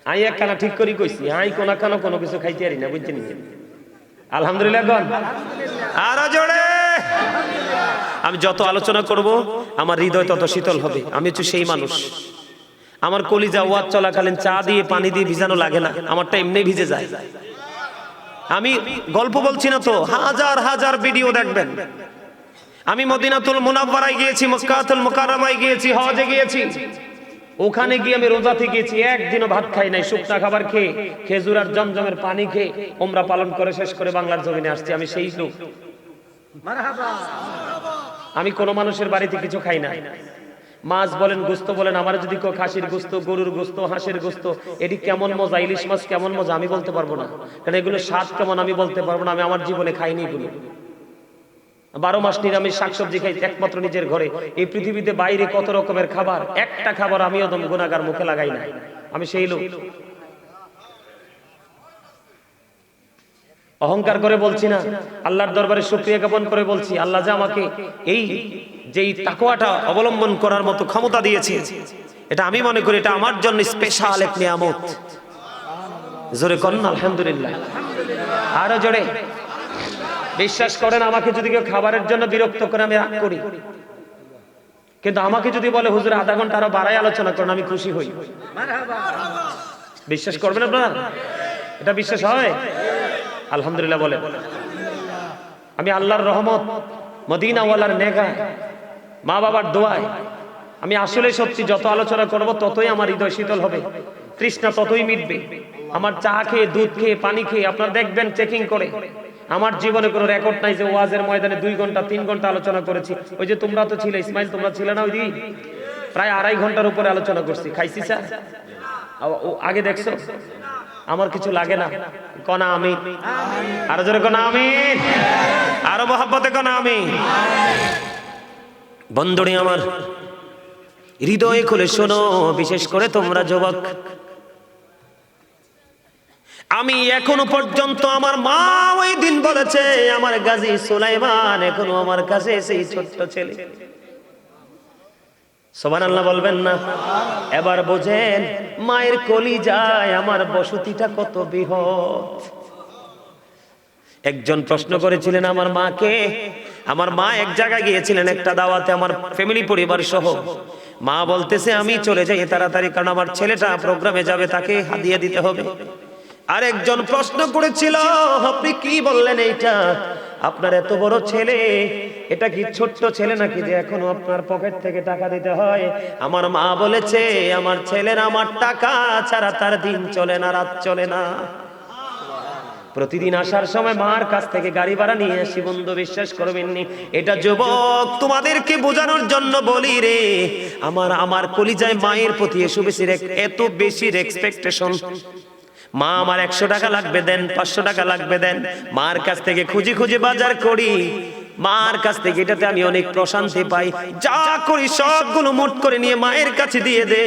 আই একখানা ঠিক করি কইছি, আই কোনা খানো কোনো কিছু খাইতে পারি না, বুঝছেন? আলহামদুলিল্লাহ গণ আরো জোরে। আমি যত আলোচনা করব আমার হৃদয় তত শীতল হবে। আমি হচ্ছে সেই মানুষ, আমার কলিজা ওয়াজ চলাকালীন চা দিয়ে পানি দিয়ে ভিজানো লাগে না, আমারটা এমনি ভিজে যায়। আমি গল্প বলছি না তো, হাজার হাজার ভিডিও দেখবেন। আমি মদিনাতুল মুনাওয়ারায় গিয়েছি, মক্কাতুল মুকাররমায় গিয়েছি, হজে গিয়েছি। ওখানে গিয়ে আমি রোজাতে গিয়েছি, একদিনও ভাত খাই নাই, শুকনা খাবার খেয়ে, খেজুর আর জমজমের পানি খেয়ে ওমরা পালন করে শেষ করে বাংলার জমিনে আসছি। আমি সেই লোক। আমি কোনো মানুষের বাড়িতে কিছু খাই না। মাছ বলেন, গোস্ত বলেন, আমার যদি কেউ খাসির গোস্ত, গরুর গোস্ত, হাঁসের গোস্ত, এটি কেমন মজা, ইলিশ মাছ কেমন মজা আমি বলতে পারবো না, কারণ এগুলো স্বাদ কেমন আমি বলতে পারবো না। আমি আমার জীবনে খাইনি এগুলো। 12 মাস নিরামিষ শাকসবজি খাই একমাত্র নিজের ঘরে। এই পৃথিবীতে বাইরে কত রকমের খাবার, একটা খাবার আমিও দম গুনাহগার মুখে লাগাই না। আমি সেই লোক। অহংকার করে বলছি না, আল্লাহর দরবারে শুকরিয়া জ্ঞাপন করে বলছি, আল্লাহ যে আমাকে এই যেই তাকওয়াটা অবলম্বন করার মতো ক্ষমতা দিয়েছে, এটা আমি মনে করি এটা আমার জন্য স্পেশাল এক নিয়ামত। জোরে করুন আলহামদুলিল্লাহ। আরো জোরে। বিশ্বাস করেন, আমাকে যদি কেউ খাবারের জন্য বিরক্ত করে আমি রাগ করি, কিন্তু আমাকে যদি বলে হুজুর আধা ঘন্টা আরো বাড়াই আলোচনা করেন, আমি খুশি হই। বিশ্বাস করবেন আপনারা? এটা বিশ্বাস হয়? আলহামদুলিল্লাহ বলেন। আমি আল্লাহর রহমত, মদিনাওয়ালার নেগায়, মা বাবার দোয়ায় আমি আসলে সত্যি যত আলোচনা করব ততই আমার হৃদয় শীতল হবে, তৃষ্ণা ততই মিটবে। আমার চা খেয়ে, দুধ খেয়ে, পানি খেয়ে আপনারা দেখবেন চেকিং করে, আমার জীবনে কোনো রেকর্ড নাই যে ওয়াজের ময়দানে 2 ঘন্টা 3 ঘন্টা আলোচনা করেছি। ওই যে তোমরা তো ছিলে, ইসমাইল তোমরা ছিলে না ওই দিন, প্রায় 2.5 ঘন্টার উপরে আলোচনা করছি। খাইছি চা আগে দেখছো? আমার কিছু লাগে না। কনা আমিন। আরো জোরে কনা আমিন। আরো মহব্বতে কনা আমিন। বন্ধুরে আমার, হৃদয়ে খুলে শোনো, বিশেষ করে তোমরা যুবক। আমি এখনো পর্যন্ত, আমার মা ওই দিন বলেছে, আমার গাজী সুলাইমান এখনো আমার কাছে সেই ছোট্ট ছেলে। সুবহানাল্লাহ বলবেন না? এবার বোঝেন মায়ের কলিজায় আমার বসতিটা কত বৃহৎ। একজন প্রশ্ন করেছিলেন আমার মাকে, আমার মা এক জায়গায় গিয়েছিলেন একটা দাওয়াতে আমার ফ্যামিলি পরিবার সহ। মা বলতেছে আমি চলে যাই তাড়াতাড়ি, কারণ আমার ছেলেটা প্রোগ্রামে যাবে, তাকে হাদিয়া দিতে হবে। আর একজন প্রশ্ন করেছিল, আপনি কি বললেন এইটা? আপনার এত বড় ছেলে, এটা কি ছোট্ট ছেলে নাকি যে এখনো আপনার পকেট থেকে টাকা দিতে হয়? আমার মা বলেছে, আমার ছেলের আমার টাকা ছাড়া তার দিন চলে না, রাত চলে না। প্রতিদিন আসার সময় মার কাছ থেকে গাড়ি ভাড়া নিয়ে আসি। বন্ধু বিশ্বাস করবেননি, এটা যুবক তোমাদেরকে বোঝানোর জন্য বলি রে। আমার কলিজায় মায়ের প্রতি এত বেশি এক্সপেকটেশন। মা আমার 100 টাকা লাগবে দেন, 500 টাকা লাগবে দেন, মার কাছ থেকে খুঁজে খুঁজে বাজার করি। মার কাছ থেকে এটাতে আমি অনেক প্রশান্তি পাই। যা করি সবগুলো মোট করে নিয়ে মায়ের কাছে দিয়ে দে।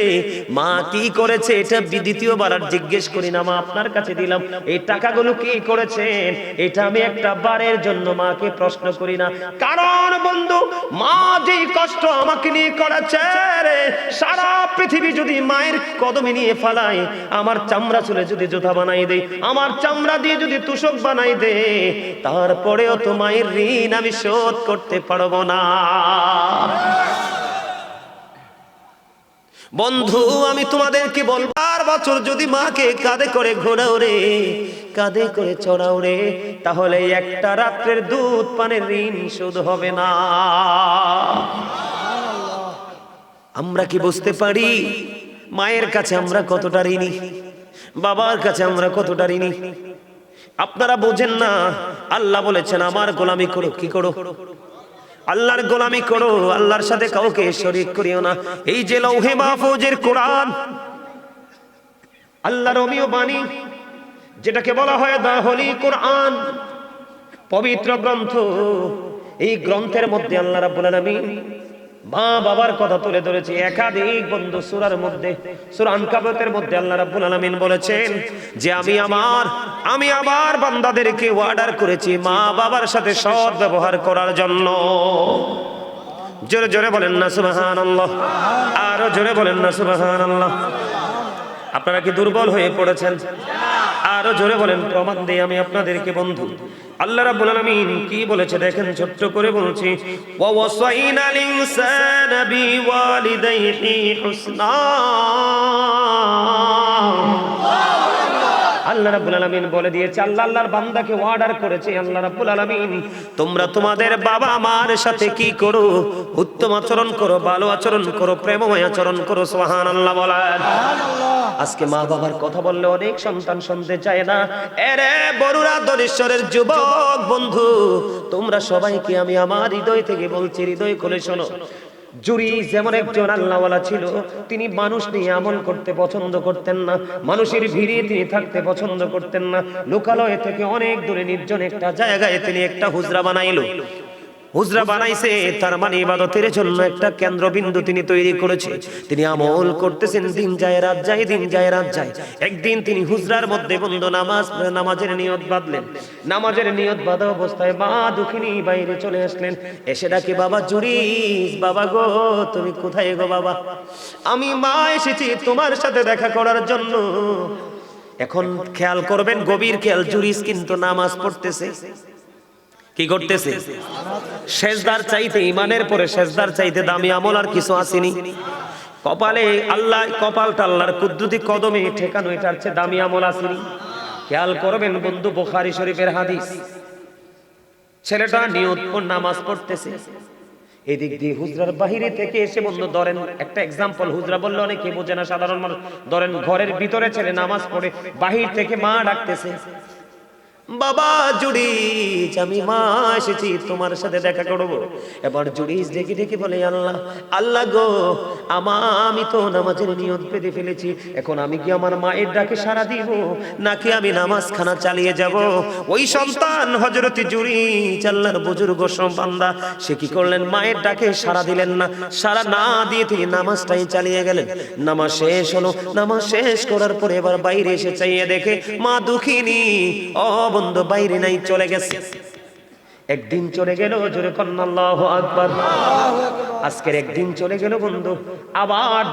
মা কি করেছে এটা দ্বিতীয়বার আর জিজ্ঞেস করি না, মা আপনার কাছে দিলাম, এই টাকাগুলো কি করেছেন এটা আমি একটা বারের জন্য মাকে প্রশ্ন করি না। কারণ বন্ধু, মা যে কষ্ট আমাকে নিয়ে করেছে রে, সারা পৃথিবী যদি মায়ের কদমে নিয়ে ফেলায়, আমার চামড়া চুলে যদি জুতা বানাই দেই, আমার চামড়া দিয়ে যদি তুষক বানাই দে, তারপরেও তো মায়ের ঋণ আমি শোধ করতে পারবো না। বন্ধু আমি তোমাদেরকে বলবো, 4 বছর যদি মাকে কাঁধে করে ঘোরাও রে, কাঁধে করে চড়াও রে, তাহলে একটা রাত্রের দুধ পানের ঋণ শোধ হবে না। আমরা কি বুঝতে পারি মায়ের কাছে আমরা কতটা ঋণী, বাবার কাছে আমরা কতটা ঋণী? আপনারা বোঝেন না, আল্লাহ বলেছেন আমার গোলামি করো। কি করো? আল্লাহর গোলামি করো, আল্লাহর সাথে কাউকে শরীক করিও না। এই যে লৌহে মাহফুজের কোরআন, আল্লাহর অমীয় বাণী, যেটাকে বলা হয় দা হোলি কোরআন, পবিত্র গ্রন্থ, এই গ্রন্থের মধ্যে আল্লাহ রাব্বুল আলামিন মা বাবার কথা তুলে ধরেছে একাধিক বন্ধু সূরার মধ্যে। সূরা আনকাবুতের মধ্যে আল্লাহ রাব্বুল আলামিন বলেছেন যে আমি আমার বান্দাদেরকে অর্ডার করেছি মা বাবার সাথে সৎ ব্যবহার করার জন্য। জোরে জোরে বলেন না সুবহানাল্লাহ, আরো জোরে বলেন না সুবহানাল্লাহ। আপনারা কি দুর্বল হয়ে পড়েছেন? আরো জোরে বলেন, প্রমাণ দেই আমি আপনাদেরকে বন্ধু। আল্লাহ রাব্বুল আলামিন কি বলেছে দেখেন, ছোট্ট করে বলছি, ওয়া ওয়াসাইনাল ইনসানা বিওয়ালিদাইহি হুসনা। আল্লাহ রাব্বুল আলামিন বলে দিয়েছে, আল্লাহর বান্দাকে অর্ডার করেছে আল্লাহ রাব্বুল আলামিন, তোমরা তোমাদের বাবা মার সাথে কি করো? উত্তম আচরণ করো, ভালো আচরণ করো, প্রেমময় আচরণ করো। সুবহানাল্লাহ বলেন। আজকে মা বাবার কথা বললে অনেক সন্তান শুনতে চায় না। এরে বড়ুরা দলেশ্বরের যুবক বন্ধু, তোমরা সবাইকে আমি আমার হৃদয় থেকে বলছি, হৃদয় খুলে শোনো। জুরিজ যেমন একজন আল্লাহওয়ালা ছিল, তিনি মানুষ নিয়ে আমল করতে পছন্দ করতেন না, মানুষের ভিড়ে তিনি থাকতে পছন্দ করতেন না। লোকালয় থেকে অনেক দূরে নির্জন একটা জায়গায় তিনি একটা হুজরা বানাইলো। হুজরা বানাইছে, তার মানে ইবাদতের জন্য একটা কেন্দ্রবিন্দু তিনি তৈরি করেছে। তিনি আমল করতেছেন, দিন যায় রাত যায়, দিন যায় রাত যায়। একদিন তিনি হুজরার মধ্যে বন্ধু নামাজের নিয়ত বাঁধলেন। নামাজের নিয়ত বাঁধা অবস্থায় মা দুঃখিনী বাইরে চলে আসলেন। এসে ডাকে, বাবা জুরিজ, বাবা গো তুমি কোথায় গো বাবা? আমি মা এসেছি তোমার সাথে দেখা করার জন্য। এখন খেয়াল করবেন, গভীর খেয়াল, জুরিজ কিন্তু নামাজ পড়তেছে। কি করতেছে? সেজদার চাইতে, ইমানের পরে সেজদার চাইতে দামি আমল আর কিছু আসেনি। কপালে আল্লাহ, কপালটা আল্লাহর কুদরতি কদমে ঠেকানো, এটার চেয়ে দামি আমল আসেনি। খেয়াল করবেন বন্ধু, বুখারী শরীফের হাদিস। ছেলেটা নিয়ত করে নামাজ পড়তেছে, এদিক দিয়ে হুজরার বাহিরে থেকে এসে বন্ধু, ধরেন একটা এক্সাম্পল, হুজরা বললে অনেকে বোঝে না সাধারণ মানুষ, ধরেন ঘরের ভিতরে ছেলে নামাজ পড়ে, বাহির থেকে মা ডাকতেছে, বাবা জুরিজ, আমি মা এসেছি তোমার সাথে দেখা করবো। এবার জুরিজ ডেকে ডেকে বলে, আল্লাহ আল্লাহ গো, আমি তো নামাজের নিয়ত বেঁধে ফেলেছি, এখন আমি কি আমার মায়ের ডাকে সাড়া দিব নাকি আমি নামাজ খানা চালিয়ে যাব? ওই সন্তান হযরত জুরিজ, আল্লাহর বুজুর্গ বান্দা, সে কি করলেন? মায়ের ডাকে সাড়া দিলেন না। সাড়া না দিয়ে তিনি নামাজটাই চালিয়ে গেলেন। নামাজ শেষ হলো। নামাজ শেষ করার পরে এবার বাইরে এসে চাইয়ে দেখে মা দুঃখিনী বন্ধু বাইরে নাই, চলে গেছে। একদিন চলে গেল, জোরে কন্না আল্লাহু আকবার। আজকের একদিন চলে গেল বন্ধু, আবার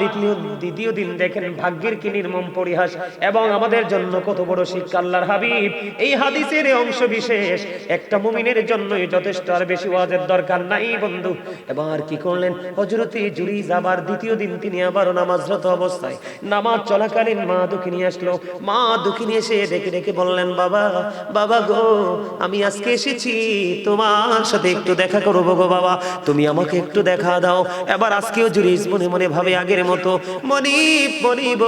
দ্বিতীয় দিন দেখেন ভাগ্যের কি নির্মম পরিহাস এবং আমাদের জন্য কত বড় শিক্ষা। আল্লাহর হাবিব এই হাদিসের অংশ বিশেষ একটা মুমিনের জন্যই যথেষ্ট, আর বেশি ওয়াজের দরকার নাই বন্ধু। এবার কি করলেন হযরত জুরিজ? আবার দ্বিতীয় দিন তিনি আবারও নামাজরত অবস্থায়, নামাজ চলাকালীন মা দুঃখিনী আসলো। মা দুঃখিনী এসে ডেকে ডেকে বললেন, বাবা বাবা গো, আমি আজকে এসেছি তোমার সাথে একটু দেখা করবো গো বাবা, তুমি আমাকে একটু দেখা দাও। এবার আজকেও জুরিজ মনে মনে ভাবে আগের মতো, মনিব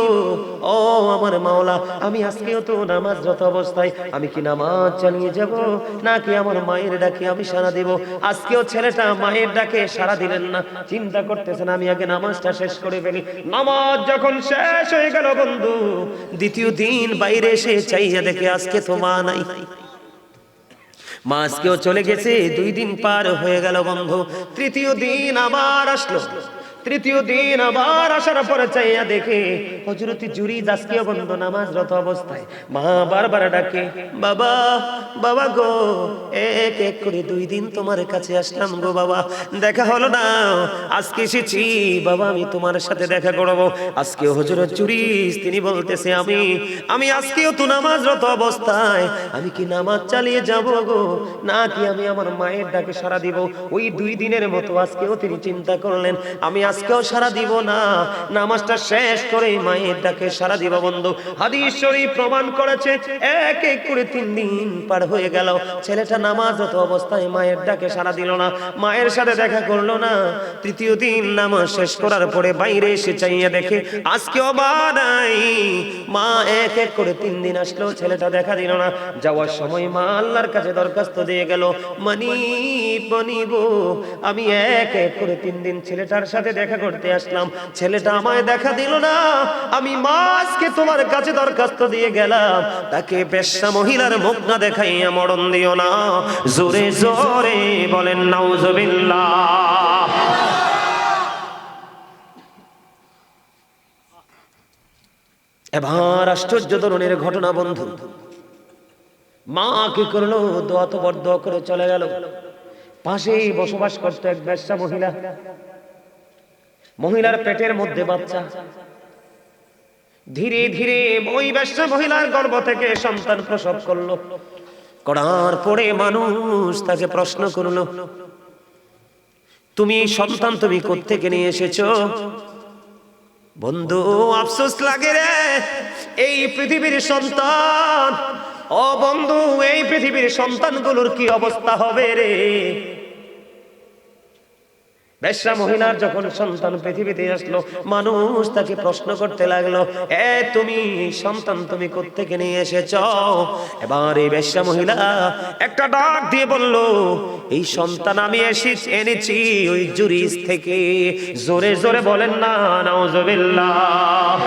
ও আমার মাওলা, আমি আজকেও তো নামাজরত অবস্থায়, আমি কি নামাজ চালিয়ে যাব নাকি আমার মায়ের ডাকে আমি সাড়া দেব? আজকেও ছেলেটা মায়ের ডাকে সাড়া দিলেন না, চিন্তা করতেছেন আমি আগে নামাজটা শেষ করে ফেলি। নামাজ যখন শেষ হয়ে গেল বন্ধু, দ্বিতীয় দিন বাইরে এসে চাইয়া দেখে আজকে তো মা নাই। মা আজকেও চলে গেছে। 2 দিন পার হয়ে গেল বন্ধু। তৃতীয় দিন আবার আসলো। তৃতীয় দিন আবার আসার পরে চাইয়া দেখে হযরত জুরিজ আজকেও বন্ধু নামাজরত অবস্থায়। মা বারবার ডাকে, বাবা বাবা গো, এক এক করে 2 দিন তোমার কাছে আসলাম গো বাবা, দেখা হলো না, আজকে এসেছি বাবা, আমি তোমার সাথে দেখা করব। আজকে হযরত জুরিজ তিনি বলতেছে, আমি আজকেও তো নামাজরত অবস্থায়, আমি কি নামাজ চালিয়ে যাব গো নাকি আমি আমার মায়ের ডাকে সাড়া দিব? ওই 2 দিনের মতো আজকেও তিনি চিন্তা করলেন, আমি আজকেও সারা দিব না, নামাজটা শেষ করে মায়ের ডাকে সারা দিব। বন্ধু হাদিস শরীফ প্রমাণ করেছে, এক এক করে 3 দিন পার হয়ে গেল, ছেলেটা নামাজরত অবস্থায় মায়ের ডাকে সারা দিল না, মায়ের সাথে দেখা করলো না। তৃতীয় দিন নামাজ শেষ করার পরে বাইরে এসে চাইয়ে দেখে আজকেও মা নাই। মা এক এক করে 3 দিন আসলো, ছেলেটা দেখা দিল না। যাওয়ার সময় মা আল্লাহর কাছে দরখাস্ত দিয়ে গেল, মানি গো, আমি এক এক করে 3 দিন ছেলেটার সাথে দেখা করতে আসলাম, ছেলেটা আমায় দেখা দিল না। আমি মা আজকে তোমার কাছে দরখাস্ত দিয়ে গেলাম, তাকে বেশ্যা মহিলার মুখ না দেখাইয়া মরণ দিও না। জোরে জোরে বলেন নাউজুবিল্লাহ। এবার আশ্চর্য ধরনের ঘটনা বন্ধু, মা কি করলো, দোয়া তো বড় দোয়া করে চলে গেল। পাশেই বসবাস করতো এক বেশ্যা মহিলা, মহিলার পেটের মধ্যে বাচ্চা। ধীরে ধীরে ওই বেশ্যা মহিলার গর্ভ থেকে সন্তান প্রসব করলো। করার পরে মানুষ তাকে প্রশ্ন করলো, তুমি এই সন্তান তুমি কোত্থেকে নিয়ে এসেছো? বন্ধু আফসোস লাগে রে, এই পৃথিবীর সন্তান, ও বন্ধু এই পৃথিবীর সন্তানগুলোর কি অবস্থা হবে রে। বেশ্যা মহিলার যখন সন্তান পৃথিবীতে আসলো, মানুষ তাকে প্রশ্ন করতে লাগলো, তুমি সন্তান তুমি কোত্থেকে নিয়ে এসেছ? এবার এই বেশ্যা মহিলা একটা ডাক দিয়ে বলল, এই সন্তান আমি এনেছি ওই জুরিস থেকে। জোরে জোরে বলেন না নাউজুবিল্লাহ।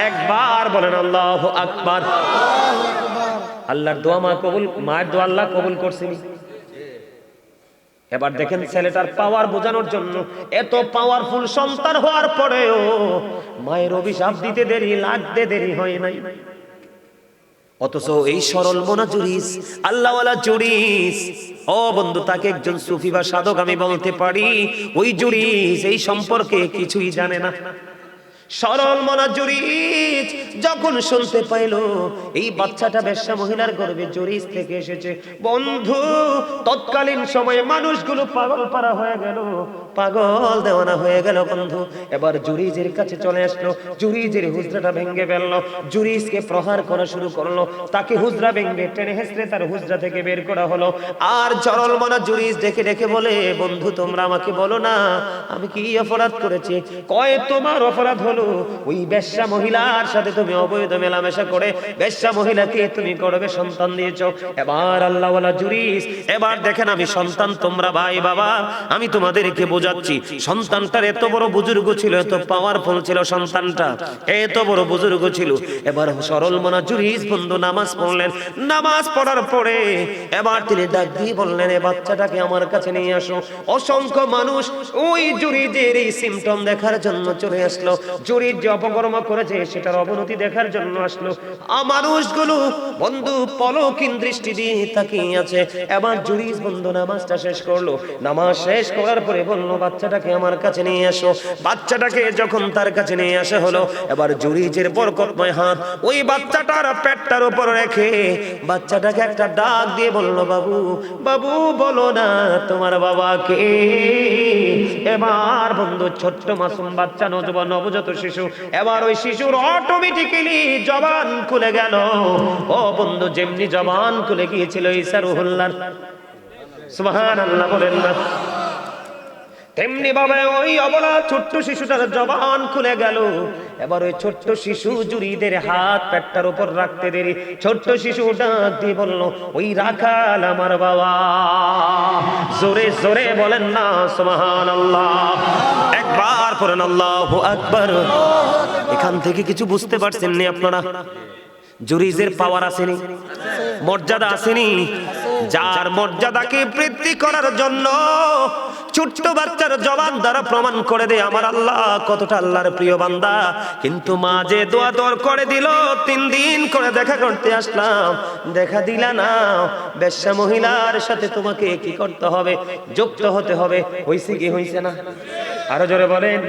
একবার বলেন আল্লাহু আকবার। আল্লাহর দোয়া মা কবুল, মায়ের দোয়া আল্লাহ কবুল করছেন। এবার দেখেন ছেলেটার পাওয়ার বোঝানোর জন্য, এত পাওয়ারফুল সন্তান হওয়ার পরেও মায়ের অভিশাপ দিতে দেরি, লাগতে দেরি হয় নাই। অথচ এই সরল মনা জুরিস, আল্লাহওয়ালা জুরিস, ও বন্ধু তাকে একজন সুফি বা সাধক আমি বলতে পারি, ওই জুরিস এই সম্পর্কে কিছুই জানে না। সরল মনা জুরিস যখন শুনতে পাইলো এই বাচ্চাটা বেশ্যা মহিলার গর্ভে জুরিস থেকে এসেছে, বন্ধু তৎকালীন সময়ে মানুষগুলো পাগল পারা হয়ে গেল, পাগল দেওয়ানা হয়ে গেল বন্ধু। এবার জুরিজের কাছে চলে আসলো, জুরিজের হুজরাটা ভেঙে ফেললো, জুরিজকে প্রহার করা শুরু করলো, তাকে হুজরা ভেঙে টেনে হেসড়ে তার হুজরা থেকে বের করা হলো। আর সরল মনা জুরিজ ডেকে ডেকে বলে, বন্ধু তোমরা আমাকে বলো না আমি কি অপরাধ করেছি? কয় তোমার অপরাধ হলো ওই বেশ্যা মহিলার সাথে তুমি অবৈধ মেলামেশা করে বেশ্যা মহিলাকে তুমি গর্ভে সন্তান দিয়েছো। এবার আল্লাহওয়ালা জুরিস, এবার দেখেন আমি সন্তান, তোমরা ভাই বাবা আমি তোমাদেরকে বোঝাচ্ছি, সন্তানটার এত বড় বুজুর্গ ছিল, এত পাওয়ারফুল ছিল সন্তানটা, এত বড় বুজুর্গ ছিল। এবার সরল মনা জুরিস বন্ধু নামাজ পড়লেন, নামাজ পড়ার পরে এবার তিনি ডাক দিয়ে বললেন, এ বাচ্চাটাকে আমার কাছে নিয়ে আসো। অসংখ্য মানুষ ওই জুরিজের এই সিমটম দেখার জন্য চলে আসলো, জুরিজ যে অপকর্ম করেছে সেটার অবনতি দেখার জন্য আসলো। মানুষগুলো বন্ধু পলকিন দৃষ্টি দিয়ে তাকিয়ে আছে। এবার জুরিজ বন্ধু নামাজটা শেষ করলো, নামাজ শেষ করার পরে বললো, বাচ্চাটাকে আমার কাছে নিয়ে আসো। বাচ্চাটাকে যখন তার কাছে নিয়ে আসা হলো, এবার জুরিজের বরকতময় হাত ওই বাচ্চাটার পেটটার উপর রেখে বাচ্চাটাকে একটা ডাক দিয়ে বললো, বাবু বাবু বলো না তোমার বাবাকে। এবার বন্ধু ছোট্ট মাসুম বাচ্চা, নবজাত শিশু, এবার ওই শিশুর অটোমেটিক্যালি জবান খুলে গেল। ও বন্ধু যেমনি জবান খুলে গিয়েছিল ঈসা রুহুল্লাহর, সুবহানাল্লাহ বলেন না, তেমনি ভাবে ওই অবলা ছোট্ট শিশুটার জবান খুলে গেল। এবার ওই ছোট্ট শিশু জুরিদের হাত পেটটার উপর রাখতে দেরি ছোট্ট শিশু ডাক দিয়ে বলল, ওই রাখাল আমার বাবা। জোরে জোরে বলেন না সুবহানাল্লাহ। একবার পড়েন আল্লাহু আকবার। এখান থেকে কিছু বুঝতে পারছেন নি আপনারা? জুরিজের পাওয়ার আসেনি, মর্যাদা আসেনি। যার মর্যাদাকে বৃদ্ধি করার জন্য ছোট্ট বাচ্চার জবান দ্বারা প্রমাণ করে দেয় আমার আল্লাহ কতটা আল্লাহর প্রিয় বান্দা। কিন্তু মা যে দোয়া দর করে দিল, 3 দিন করে দেখা করতে আসলাম, দেখা দিলা না। বেশ্যা মহিলার সাথে তোমাকে কি করতে হবে? যুক্ত হতে হবে। হইছে কি হইছে না? আরো জোরে বলেন।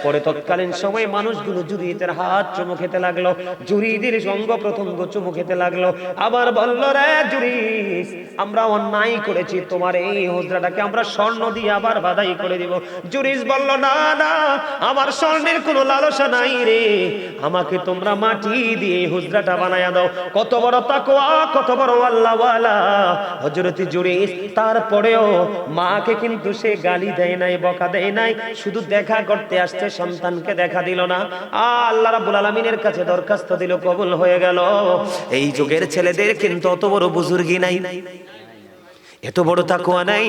পরে তৎকালীন সময়ে মানুষগুলো জুরিদের হাত চুমু খেতে লাগলো, জুরিদের অঙ্গ প্রত্যঙ্গ চুমু খেতে লাগলো। আবার বলল, রে জুরিস, আমরা অন্যায় করেছি, তোমার এই হুজরাটাকে আমরা স্বর্ণ দিয়ে আবার বাধাই করে দিব। জুরিস বলল, না না, আমার স্বর্ণের কোনো লালসা নাই রে, আমাকে তোমরা মাটি দিয়ে হুজরাটা বানায়া দাও। কত বড় তাকওয়া, কত বড় আল্লাহওয়ালা হযরত জুরিস। তারপরেও মাকে কিন্তু সে গালি দেয় নাই, বকা দেয় নাই, শুধু দেখা করতে আসছে, সন্তানকে দেখা দিল না। আল্লাহ রাব্বুল আলামিনের কাছে দরখাস্ত দিল, কবুল হয়ে গেল। এই যুগের ছেলেদের কিন্তু অত বড় বুজুর্গি নাই, এত বড় তাকওয়া নাই।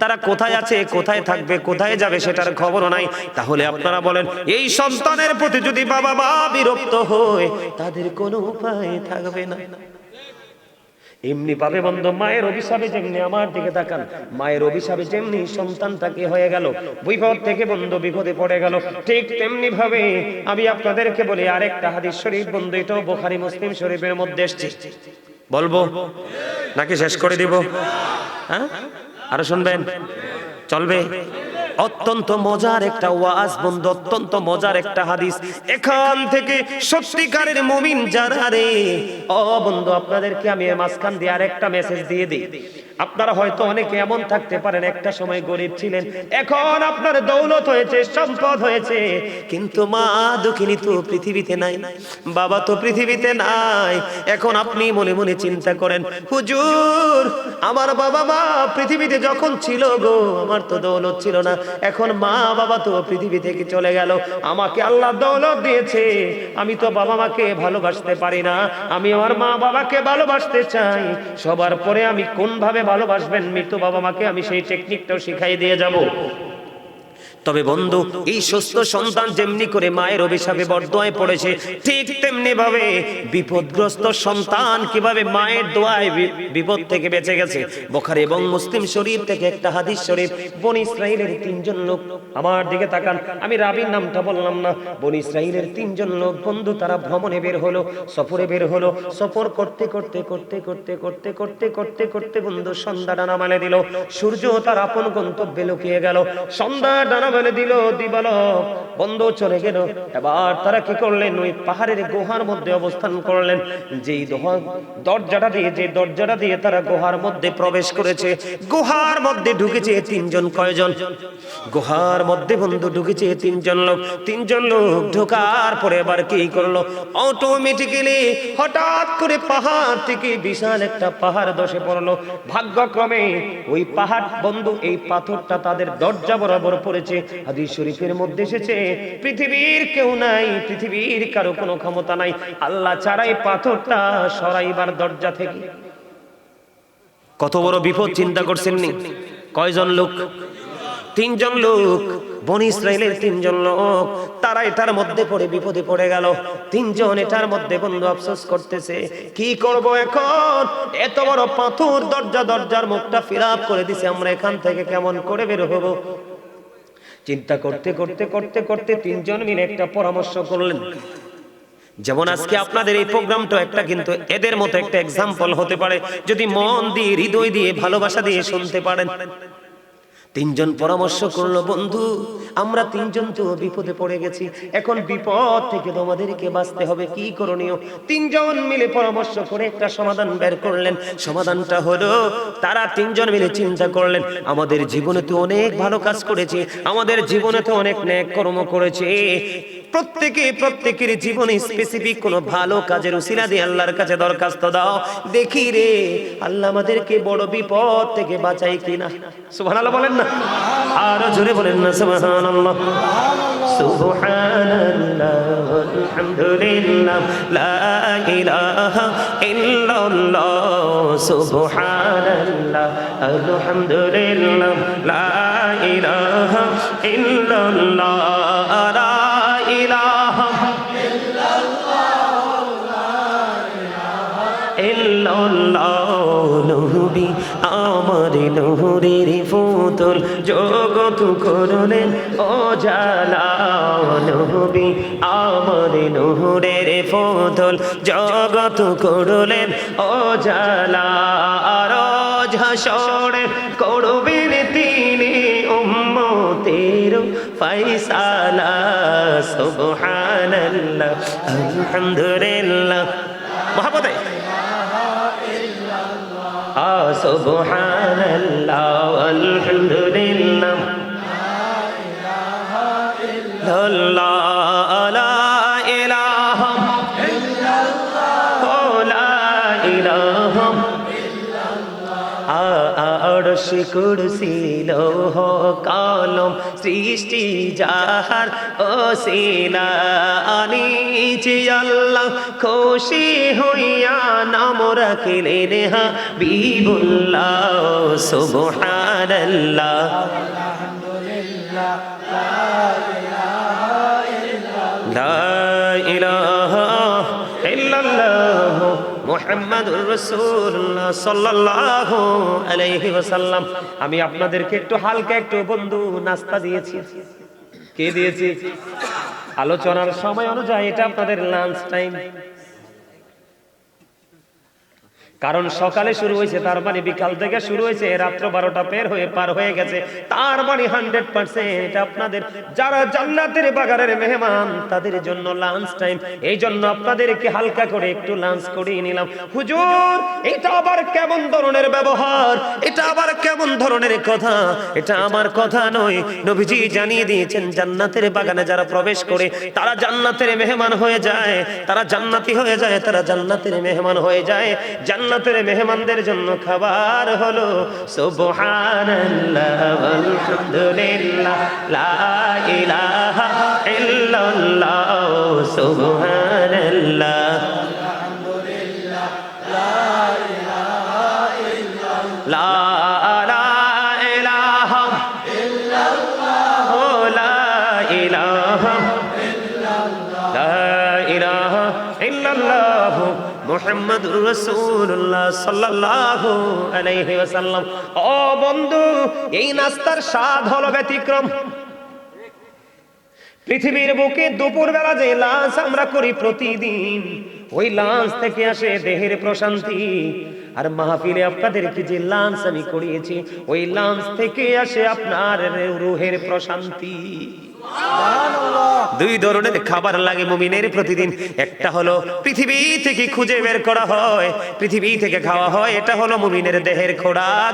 তারা কোথায় আছে, কোথায় থাকবে, কোথায় যাবে সেটার খবরও নাই। তাহলে আপনারা বলেন, এই সন্তানের প্রতি যদি বাবা মা বিরক্ত হয়, তাদের কোনো উপায় থাকবে না। এমনি পাবে বন্ধু, মায়ের অভিশাপে যেমনি, আমার দিকে তাকান, মায়ের অভিশাপে যেমনি সন্তানটাকে হয়ে গেল, বিপদ থেকে বন্ধু বিপদে পড়ে গেল, ঠিক তেমনি ভাবে আমি আপনাদেরকে বলি আরেকটা হাদিস শরীফ বন্ধু, এটাও বুখারী মুসলিম শরীফের মধ্যে এসেছে। বলবো নাকি শেষ করে দিব? হ্যাঁ, আরো শুনবেন? চলবে? অত্যন্ত মজার একটা ওয়াজ বন্ধু, অত্যন্ত মজার একটা হাদিস। এখান থেকে সত্যিকারের মুমিন যারা রে, ও বন্ধু, আপনাদেরকে আমি মাঝখান দিয়ে আরেকটা মেসেজ দিয়ে দিই। আপনারা হয়তো অনেকে এমন থাকতে পারেন, একটা সময় গরিব ছিলেন, এখন আপনার দৌলত হয়েছে, সম্পদ হয়েছে, কিন্তু মা দুঃখিনী তো পৃথিবীতে নাই, বাবা তো পৃথিবীতে নাই। এখন আপনি মনে মনে চিন্তা করেন, হুজুর, আমার বাবা মা পৃথিবীতে যখন ছিল গো, আমার তো দৌলত ছিল না, এখন মা বাবা তো পৃথিবী থেকে চলে গেল, আমাকে আল্লাহ দৌলত দিয়েছে, আমি তো বাবা মাকে ভালোবাসতে পারি না, আমি আমার মা বাবাকে ভালোবাসতে চাই। সবার পরে আমি কোন ভাবে ভালোবাসবেন মৃত বাবা মাকে, আমি সেই টেকনিকটাও শিখাই দিয়ে যাব। তবে বন্ধু, এই সুস্থ সন্তান যেমনি করে মায়ের অভিশাপে বরদোয়ায় পড়েছে, ঠিক তেমনি ভাবে বিপদগ্রস্ত সন্তান কিভাবে মায়ের দোয়ায় বিপদ থেকে বেঁচে গেছে। বুখারী এবং মুসলিম শরীফ থেকে একটা হাদিস শরীফ, বনি ইসরাইলের তিনজন লোক, আমার দিকে তাকান, আমি রাবীর নামটা বললাম না, বনি ইসরাইলের তিনজন লোক বন্ধু, তারা ভ্রমণে বের হলো, সফরে বের হলো। সফর করতে করতে করতে করতে করতে করতে করতে করতে বন্ধু সন্ধ্যা ডানা মেলে দিল, সূর্য তার আপন গন্তব্যে লুকিয়ে গেল, সন্ধ্যা ডানা মেলে দিল, দিবালোক বন্ধ চলে গেল। এবার তারা কি করলেন, ওই পাহাড়ের গুহার মধ্যে অবস্থান করলেন। যেই দরজাটা দিয়ে, যে দরজাটা দিয়ে তারা গুহার মধ্যে প্রবেশ করেছে, গুহার মধ্যে ঢুকেছে তিনজন। কয়জন? গুহার মধ্যে বন্ধু ঢুকেছে তিনজন লোক। তিনজন লোক ঢোকার পরে এবার কি করলো, অটোমেটিক্যালি হঠাৎ করে পাহাড় থেকে বিশাল একটা পাহাড় ধসে পড়লো। ভাগ্যক্রমে ওই পাহাড় বন্ধু, এই পাথরটা তাদের দরজা বরাবর পড়েছে। হাদিস শরীফের মধ্যে এসেছে, পৃথিবীর কেউ নাই, পৃথিবীর কারো কোনো ক্ষমতা নাই, আল্লাহ ছাড়াই পাথরটা সরাইবার দরজা থেকে। কত বড় বিপদ চিন্তা করছেন নি? কয়জন লোক? তিনজন লোক, বনি ইসরাইলের তিনজন লোক, তারা এটার মধ্যে পড়ে বিপদে পড়ে গেল। তিনজন এটার মধ্যে বন্ধু আফসোস করতেছে, কি করব এখন, এত বড় পাথর দরজার মুখটা ফিরাপ করে দিছে, আমরা এখান থেকে কেমন করে বের হব? চিন্তা করতে করতে করতে করতে তিনজন মিলে একটা পরামর্শ করলেন। যেমন আজকে আপনাদের এই প্রোগ্রামটা একটা কিন্তু এদের মতো একটা এক্সাম্পল হতে পারে, যদি মন দিয়ে, হৃদয় দিয়ে, ভালোবাসা দিয়ে শুনতে পারেন। তিনজন পরামর্শ করলো, বন্ধু, আমরা তিনজন তো বিপদে পড়ে গেছি, এখন বিপদ থেকে তোমাদেরকে বাঁচতে হবে, কি করণীয়? তিনজন মিলে পরামর্শ করে একটা সমাধান বের করলেন। সমাধানটা হলো, তারা তিনজন মিলে চিন্তা করলেন, আমাদের জীবনে তো অনেক ভালো কাজ করেছি, আমাদের জীবনে তো অনেক নেক কর্ম করেছি, প্রত্যেকের জীবনে স্পেসিফিক কোনো ভালো কাজের উসিলা দিয়ে আল্লাহর কাছে দরখাস্ত দাও, দেখি রে আল্লাহ আমাদেরকে বড় বিপদ থেকে বাঁচাই কিনা। সুবহানাল্লাহ বলেন না, আরো জোরে বলেন না সুবহানাল্লাহ। সুবহানাল্লাহ, আলহামদুলিল্লাহ, লা ইলাহা ইল্লাল্লাহ, সুবহানাল্লাহ, আলহামদুলিল্লাহ, লা ইলাহা ইল্লাল্লাহ, লা ইলাহা ইল্লাল্লাহ। নবী আমার নূরের ফুতুল, জগৎ করলেন উজালা, নবী আমার নূরের ফুতুল, জগৎ করলেন উজালা। রোজ হাসরে করবেন তিনি উম্মতের ফয়সালা, সুবহানাল্লাহ আলহামদুলিল্লাহ মহব্বতে সুবহানাল্লাহ আলহামদুলিল্লাহ লা ইলাহা ইল্লাল্লাহ লা ইলাহা আরশ কুরসি লৌহ কলম সৃষ্টি যাহার ওসিলা আনিছি আল্লাহ খুশি হইয়া নাম রাখিলেন হাবিবুল্লাহ সুবহানাল্লাহ আলহামদুলিল্লাহ লা ইলাহা ইল্লাল্লাহ মুহাম্মাদুর রাসূলুল্লাহ সাল্লাল্লাহু আলাইহি ওয়াসাল্লাম। আমি আপনাদেরকে একটু হালকা একটু বন্ধু নাস্তা দিয়েছি। কে দিয়েছি? আলোচনার সময় অনুযায়ী এটা আপনাদের লাঞ্চ টাইম। কারণ সকালে শুরু হয়েছে, তার মানে বিকাল থেকে শুরু হয়েছে, রাত্র 12টা পার হয়ে গেছে, তার মানে 100% এটা আপনাদের যারা জান্নাতের বাগানের মেহমান তাদের জন্য লাঞ্চ টাইম। এই জন্য আপনাদেরকে হালকা করে একটু লাঞ্চ করিয়ে নিলাম। হুজুর, এটা আবার কেমন ধরনের ব্যবহার, এটা আবার কেমন ধরনের কথা? এটা আমার কথা নয়, নবীজি জানিয়ে দিয়েছেন জান্নাতের বাগানে যারা প্রবেশ করে তারা জান্নাতের মেহমান হয়ে যায়, তারা জান্নাতি হয়ে যায়, তারা জান্নাতের মেহমান হয়ে যায়। জান্নাতের মেহমানদের জন্য খাবার হলো সুবহানাল্লাহ আলহামদুলিল্লাহ লা ইলাহা ইল্লাল্লাহ সুবহানাল্লাহ আলহামদুলিল্লাহ লা ইলাহা ইল্লাল্লাহ লা ইলাহা ইল্লাল্লাহ লা ইলাহা ইল্লাল্লাহ লা ইলাহা ইল্লাল্লাহ মুহাম্মাদুর রাসূলুল্লাহ সাল্লাল্লাহু আলাইহি ওয়াসাল্লাম। ও বন্ধু, এই নাস্তার স্বাদ হলো ব্যতিক্রম। পৃথিবীর বুকে দুপুরবেলা যে লাঞ্চ আমরা করি প্রতিদিন, ওই লাঞ্চ থেকে আসে দেহের প্রশান্তি। আর মাহফিলে আপনাদেরকে যে লাঞ্চ আমি করিয়েছি, ওই লাঞ্চ থেকে আসে আপনার রূহের প্রশান্তি। দুই ধরনের খাবার লাগে মুমিনের প্রতিদিন। একটা হলো পৃথিবী থেকে খুঁজে বের করা হয়, পৃথিবী থেকে খাওয়া হয়, এটা হলো মুমিনের দেহের খোরাক।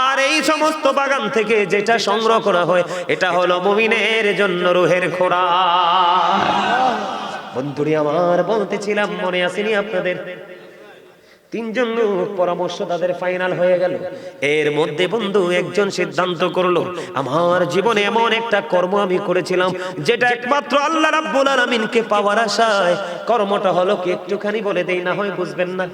আর এই সমস্ত বাগান থেকে যেটা সংগ্রহ করা হয়, এটা হলো মুমিনের জন্য রূহের খোরাক। বন্ধুরি আমার, বলতেছিলাম মনে আসেনি আপনাদের? 3 জন লোক পরামর্শ তাদের ফাইনাল হয়ে গেল। এর মধ্যে বন্ধু একজন সিদ্ধান্ত করলো, আমার জীবনে এমন একটা কর্ম আমি করেছিলাম যেটা একমাত্র আল্লাহ রাব্বুল আলামিনকে পাওয়ার আশায়। কর্মটা হলো কি একটুখানি বলে দেই, না হয় বুঝবেন না।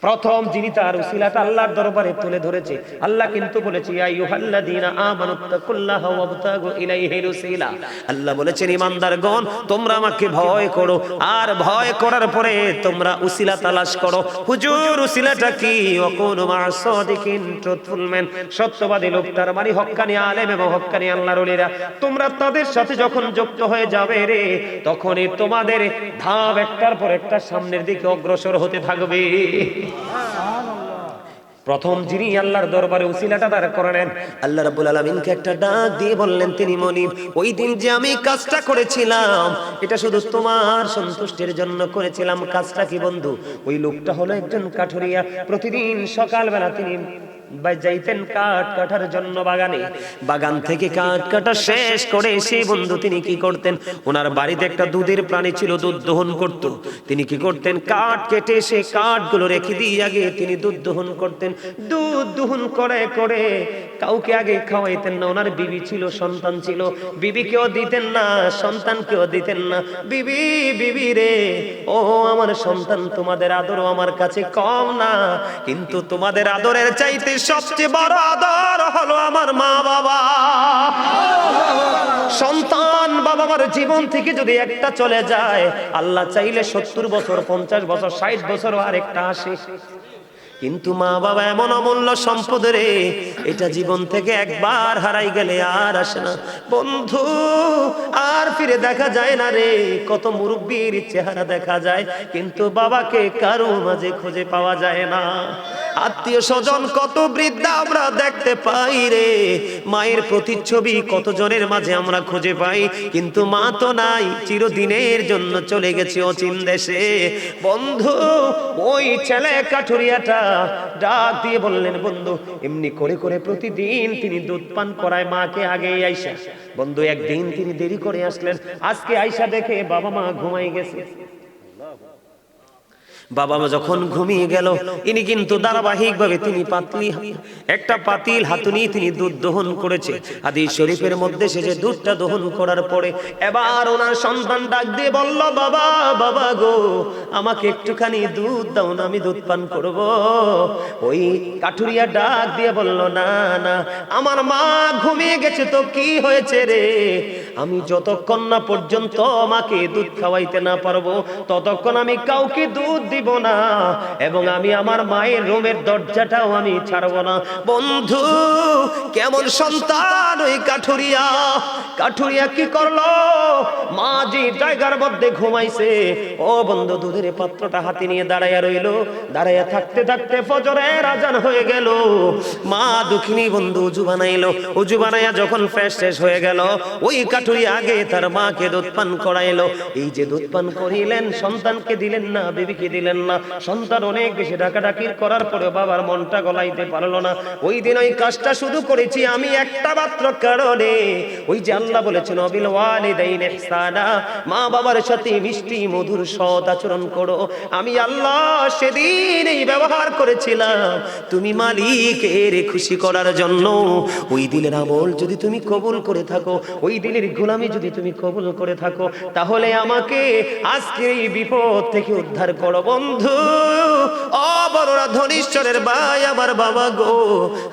প্রথম যিনি তার উসিলাটা আল্লাহর দরবারে তুলে ধরেছে, আল্লাহ কিন্তু বলেছে ইয়া আইয়ুহাল্লাযীনা আমানুত্তাকুল্লাহা ওয়াবতাগু ইলাইহিল উসিলা। আল্লাহ বলেছেন ইমানদারগণ, তোমরা আমাকে ভয় করো, আর ভয় করার পরে তোমরা উসিলা তালাশ করো। হুজুর, উসিলাটা কি? ওয়াকুনু মা'আস সাদিকিন, ট্রুথফুল ম্যান, সত্যবাদী লোক, তার মানে হক্কানি আলেম এবং হক্কানি আল্লাহর ওলিরা। তোমরা তাদের সাথে যখন যুক্ত হয়ে যাবে রে, তখনই তোমাদের ধাপ একটার পর একটা সামনের দিকে অগ্রসর হতে থাকবে। প্রথম যিনি আল্লাহর দরবারে উসিলাটা দাঁড় করালেন, আল্লাহ রাব্বুল আলামিনকে একটা ডাক দিয়ে বললেন, তিনি মনিব, ওই দিন যে আমি কাজটা করেছিলাম এটা শুধু তোমার সন্তুষ্টির জন্য করেছিলাম। কাজটা কি বন্ধু? ওই লোকটা হলো একজন কাঠুরিয়া। প্রতিদিন সকালবেলা তিনি যাইতেন কাঠ কাটার জন্য বাগানে। বাগান থেকে কাঠ কাটা শেষ করে এসে বন্ধু তিনি কি করতেন? ওনার বাড়িতে একটা দুধের প্রাণী ছিল, দুধ দহন করত। তিনি কি করতেন? কাঠ কেটে এসে কাঠগুলো রেখে দিয়ে আগে তিনি দুধ দহন করতেন। দুধ দহন করে করে কাউকে আগে খাওয়াইতেন না। ওনার বিবি ছিল, সন্তান ছিল, বিবিকেও দিতেন না, সন্তানকেও দিতেন না। বিবি, বিবি রে, ও আমার সন্তান, তোমাদের আদরও আমার কাছে কম না, কিন্তু তোমাদের আদরের চাইতে সবচেয়ে বড় আদর হলো আমার মা বাবা। সন্তান বাবা মার জীবন থেকে যদি একটা চলে যায়, আল্লাহ চাইলে 70 বছর, 50 বছর, 60 বছর আর একটা আসে। কিন্তু মা বাবা এমন অমূল্য সম্পদ রে, এটা জীবন থেকে একবার হারাই গেলে আর আসে না বন্ধু, আর ফিরে দেখা যায় না রে। কত মুরব্বির চেহারা দেখা যায়, কিন্তু বাবাকে কারো মাঝে খুঁজে পাওয়া যায় না। আত্মীয় স্বজন কত বৃদ্ধা আমরা দেখতে পাই রে, মায়ের প্রতিচ্ছবি কত জনের মাঝে আমরা খুঁজে পাই, কিন্তু মা তো নাই, চিরদিনের জন্য চলে গেছে অচিন দেশে। বন্ধু ওই ছেলে কাঠুরিয়াটা ডাক দিয়ে বললেন, বন্ধু এমনি করে করে প্রতিদিন তিনি দুধ পান করায় মাকে আগে আইসা। বন্ধু একদিন তিনি দেরি করে আসলেন, আজকে আইসা দেখে বাবা মা ঘুমাই গেছে। বাবা মা যখন ঘুমিয়ে গেল, ইনি কিন্তু ধারাবাহিক ভাবে তিনি একটা পাতিল হাতুনি তিনি দুধ দহন করেছে। হাদিস শরীফের মধ্যে সে যে দুধটা দহন করার পরে এবার ওনার সন্তান ডাক দিয়ে বলল, বাবা বাবা গো, আমাকে একটুখানি দুধ দাও না, আমি দুধ পান করব। ওই কাঠুরিয়া ডাক দিয়ে বলল, না না, আমার মা ঘুমিয়ে গেছে তো কি হয়েছে রে, আমি যতক্ষণ না পর্যন্ত আমাকে দুধ খাওয়াইতে না পারবো ততক্ষণ আমি কাউকে দুধ দিব না, এবং আমি আমার মায়ের রুমের দরজাটাও আমি ছাড়বো না। বন্ধু কেমন সন্তান ওই কাঠুরিয়া! কাঠুরিয়া কি করলো? মা যে জায়গার মধ্যে ঘুমাইছে, ও বন্ধু দুধের পাত্রটা হাতে নিয়ে দাঁড়াইয়া রইল। দাঁড়াইয়া থাকতে থাকতে ফজরের আজান হয়ে গেল। মা দুঃখিনী বন্ধু উজু বানাইলো। উজু বানাইয়া যখন ফ্রেশ শেষ হয়ে গেল, ওই কাঠুরিয়া আগে তার মাকে দুধ পান করাইলো। এই যে দুধ পান করিলেন, সন্তানকে দিলেন না, বিবিকে দিলেন না। সন্তান অনেক বেশি ডাকাডাকির করার পরে বাবার মনটা গলাইতে পারলো না। ওই দিন ওই কাজটা শুধু করেছি আমি একটা মাত্র কারণে, ওই যে আল্লাহ বলেছেন অবিল ওয়ালিদাইন ইহসানা, মা বাবার সাথে মিষ্টি মধুর সৎ আচরণ করো। আমি আল্লাহ সেদিন এই ব্যবহার করেছিলাম তুমি মালিকের খুশি করার জন্য। ওই দিনের আমল যদি তুমি কবুল করে থাকো, ওই দিনের গোলামি যদি তুমি কবুল করে থাকো, তাহলে আমাকে আজকে এই বিপদ থেকে উদ্ধার করো। বন্ধু ও বড়রা, ধনীশ্বরের ভাই, আমার বাবা গো,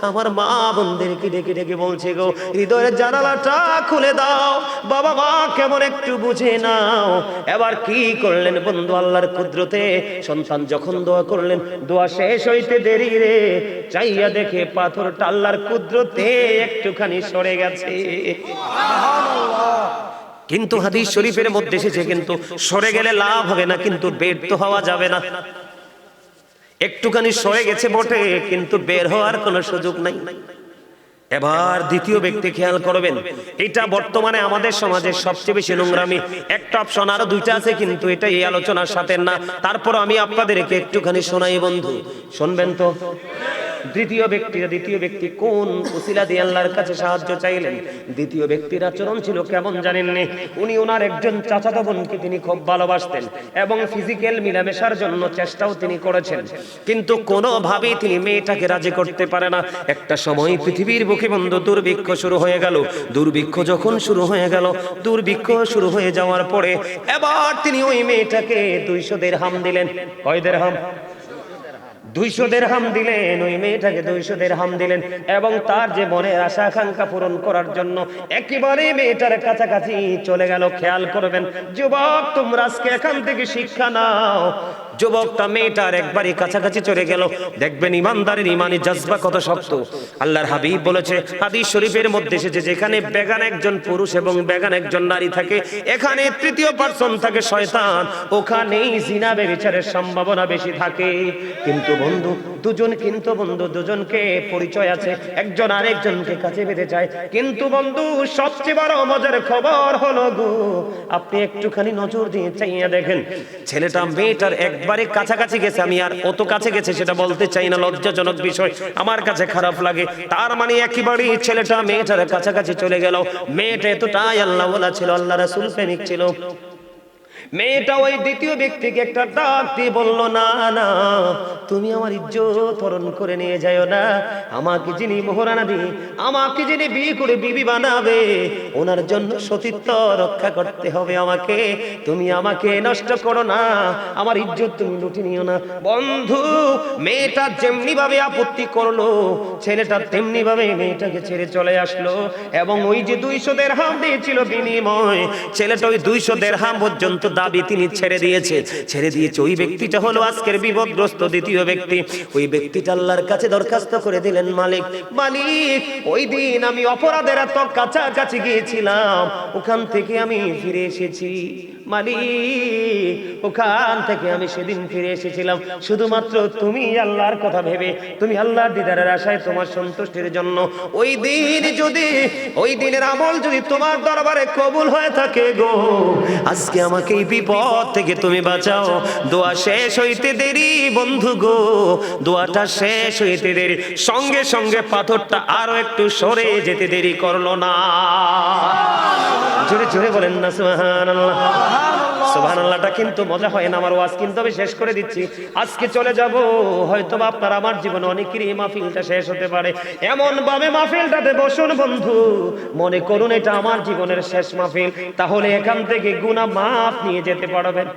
আমার মা বোনদেরকে ডেকে ডেকে বলছে গো, হৃদয়ের জানালাটা খুলে দাও, বাবা মা কেমন একটু বুঝে নাও। এবার কি করলেন বন্ধু, আল্লাহর কুদরতে সন্তান যখন দোয়া করলেন, দোয়া শেষ হইতে দেরি রে, চাইয়া দেখে পাথরটা আল্লাহর কুদরতে একটুখানি সরে গেছে। কিন্তু হাদিস শরীফের মধ্যে এসেছে, কিন্তু সরে গেলে লাভ হবে না, কিন্তু ব্যর্থ হওয়া যাবে না। একটুখানি সরে গেছে বটে, কিন্তু বের হওয়ার কোনো সুযোগ নাই। এবার দ্বিতীয় ব্যক্তি খেয়াল করবেন, এটা বর্তমানে আমাদের সমাজের সবচেয়ে বেশি নোংরামি। একটা অপশন, আরো দুইটা আছে, কিন্তু এটা এই আলোচনার সাথে না। তারপর আমি আপনাদেরকে একটুখানি শোনাই বন্ধু, শুনবেন তো। দ্বিতীয় ব্যক্তি কোন উসিলা দিয়ে আল্লাহর কাছে সাহায্য চাইলেন? দ্বিতীয় ব্যক্তির আচরণ ছিল কেমন জানেননি? উনি ওনার একজন চাচাতো বোনকে তিনি খুব ভালোবাসতেন এবং ফিজিক্যাল মিলামেশার জন্য চেষ্টাও তিনি করেছেন, কিন্তু কোনোভাবেই তিনি মেয়েটাকে রাজি করতে পারে না। একটা সময় পৃথিবীর বুকে বন্ধু দুর্ভিক্ষ শুরু হয়ে গেল। দুর্ভিক্ষ যখন শুরু হয়ে গেল, দুর্ভিক্ষ শুরু হয়ে যাওয়ার পরে এবার তিনি ওই মেয়েটাকে 200 দিরহাম দিলেন। কয় দিরহাম? 200 দিরহাম দিলেন। ওই মেয়েটাকে 200 দিরহাম দিলেন এবং তার যে মনের আশা আকাঙ্ক্ষা পূরণ করার জন্য একেবারে মেয়েটার কাছাকাছি চলে গেল। খেয়াল করবেন যুবক, তোমরা আজকে এখান থেকে শিক্ষা নাও। যুবকটা মেয়েটার একবারই কাছাকাছি চলে গেল। দেখবেন ইমানদারের ইমানি জজবা কত শক্ত। আল্লাহর হাবিব বলেছে, হাদিস শরীফের মধ্যে এসেছে, যেখানে বেগান একজন পুরুষ এবং বেগান একজন নারী থাকে, এখানে তৃতীয় পার্সন থাকে শয়তান, ওখানেই জিনা ব্যভিচারের সম্ভাবনা বেশি থাকে। কিন্তু বন্ধু দুজনকে পরিচয় আছে, একজন আরেকজনকে কাছে পেতে চায়। কিন্তু বন্ধু সবচেয়ে বড় মজার খবর হলো গো, আপনি একটুখানি নজর দিয়ে চাইয়া দেখেন, ছেলেটা মেয়েটার একবারে কাছাকাছি গেছে। আমি আর অত কাছে গেছে সেটা বলতে চাই না, লজ্জাজনক বিষয়, আমার কাছে খারাপ লাগে। তার মানে একেবারেই ছেলেটা মেয়েটার কাছাকাছি চলে গেল। মেয়েটা এতটাই আল্লাহওয়ালা ছিল, আল্লাহ রাসূল প্রেমিক ছিল। মেয়েটা ওই দ্বিতীয় ব্যক্তিকে একটা ডাক দিয়ে বলল, না না, তুমি আমার ইজ্জত হরণ করে নিয়ে যাও না। আমাকে যিনি মোহরানা দিয়ে আমাকে যিনি বিয়ে করে বিবি বানাবে, ওনার জন্য সতীত্ব রক্ষা করতে হবে আমাকে। তুমি আমাকে নষ্ট করো না, আমার ইজ্জত তুমি লুটে নিও না। বন্ধু মেয়েটা যেমনি ভাবে আপত্তি করলো, ছেলেটা তেমনি ভাবে মেয়েটাকে ছেড়ে চলে আসলো। এবং ওই যে 200 দিরহাম দিয়েছিল বিনিময়, ছেলেটা ওই 200 দিরহাম পর্যন্ত দাবি তিনি ছেড়ে দিয়েছে। ওই ব্যক্তিটা হলো আজকের বিপদগ্রস্ত দ্বিতীয় ব্যক্তি। ওই ব্যক্তিটা আল্লাহর কাছে দরখাস্ত করে দিলেন, মালিক ওই দিন আমি অপরাধের এত কাছাকাছি গিয়েছিলাম, ওখান থেকে আমি ফিরে এসেছি। মালিক ওখান থেকে আমি সেদিন ফিরে এসেছিলাম শুধুমাত্র তুমি আল্লাহর কথা ভেবে, তুমি আল্লাহর দিদারের আশায়, তোমার সন্তুষ্টির জন্য। ওই দিন যদি, ওই দিনের আমল যদি তোমার দরবারে কবুল হয়ে থাকে গো, আজকে আমাকে এই বিপদ থেকে তুমি বাঁচাও। দোয়া শেষ হইতে দেরি বন্ধু গো, দোয়াটা শেষ হইতে দেরি, সঙ্গে সঙ্গে পাথরটা আরো একটু সরে যেতে দেরি করলো না। জোরে জোরে বলেন না সুবহানাল্লাহ। সুবহানাল্লাহটা কিন্তু মজা হয় না। আমার ওয়াজ কিন্তু আমি শেষ করে দিচ্ছি, আজকে চলে যাব। হয়তো আপনার আমার জীবনে অনেকেরই মাহফিলটা শেষ হতে পারে, এমন ভাবে মাহফিলটাতে বসুন বন্ধু, মনে করুন এটা আমার জীবনের শেষ মাহফিল, তাহলে এখান থেকে গুনাহ মাফ নিয়ে যেতে পারবেন।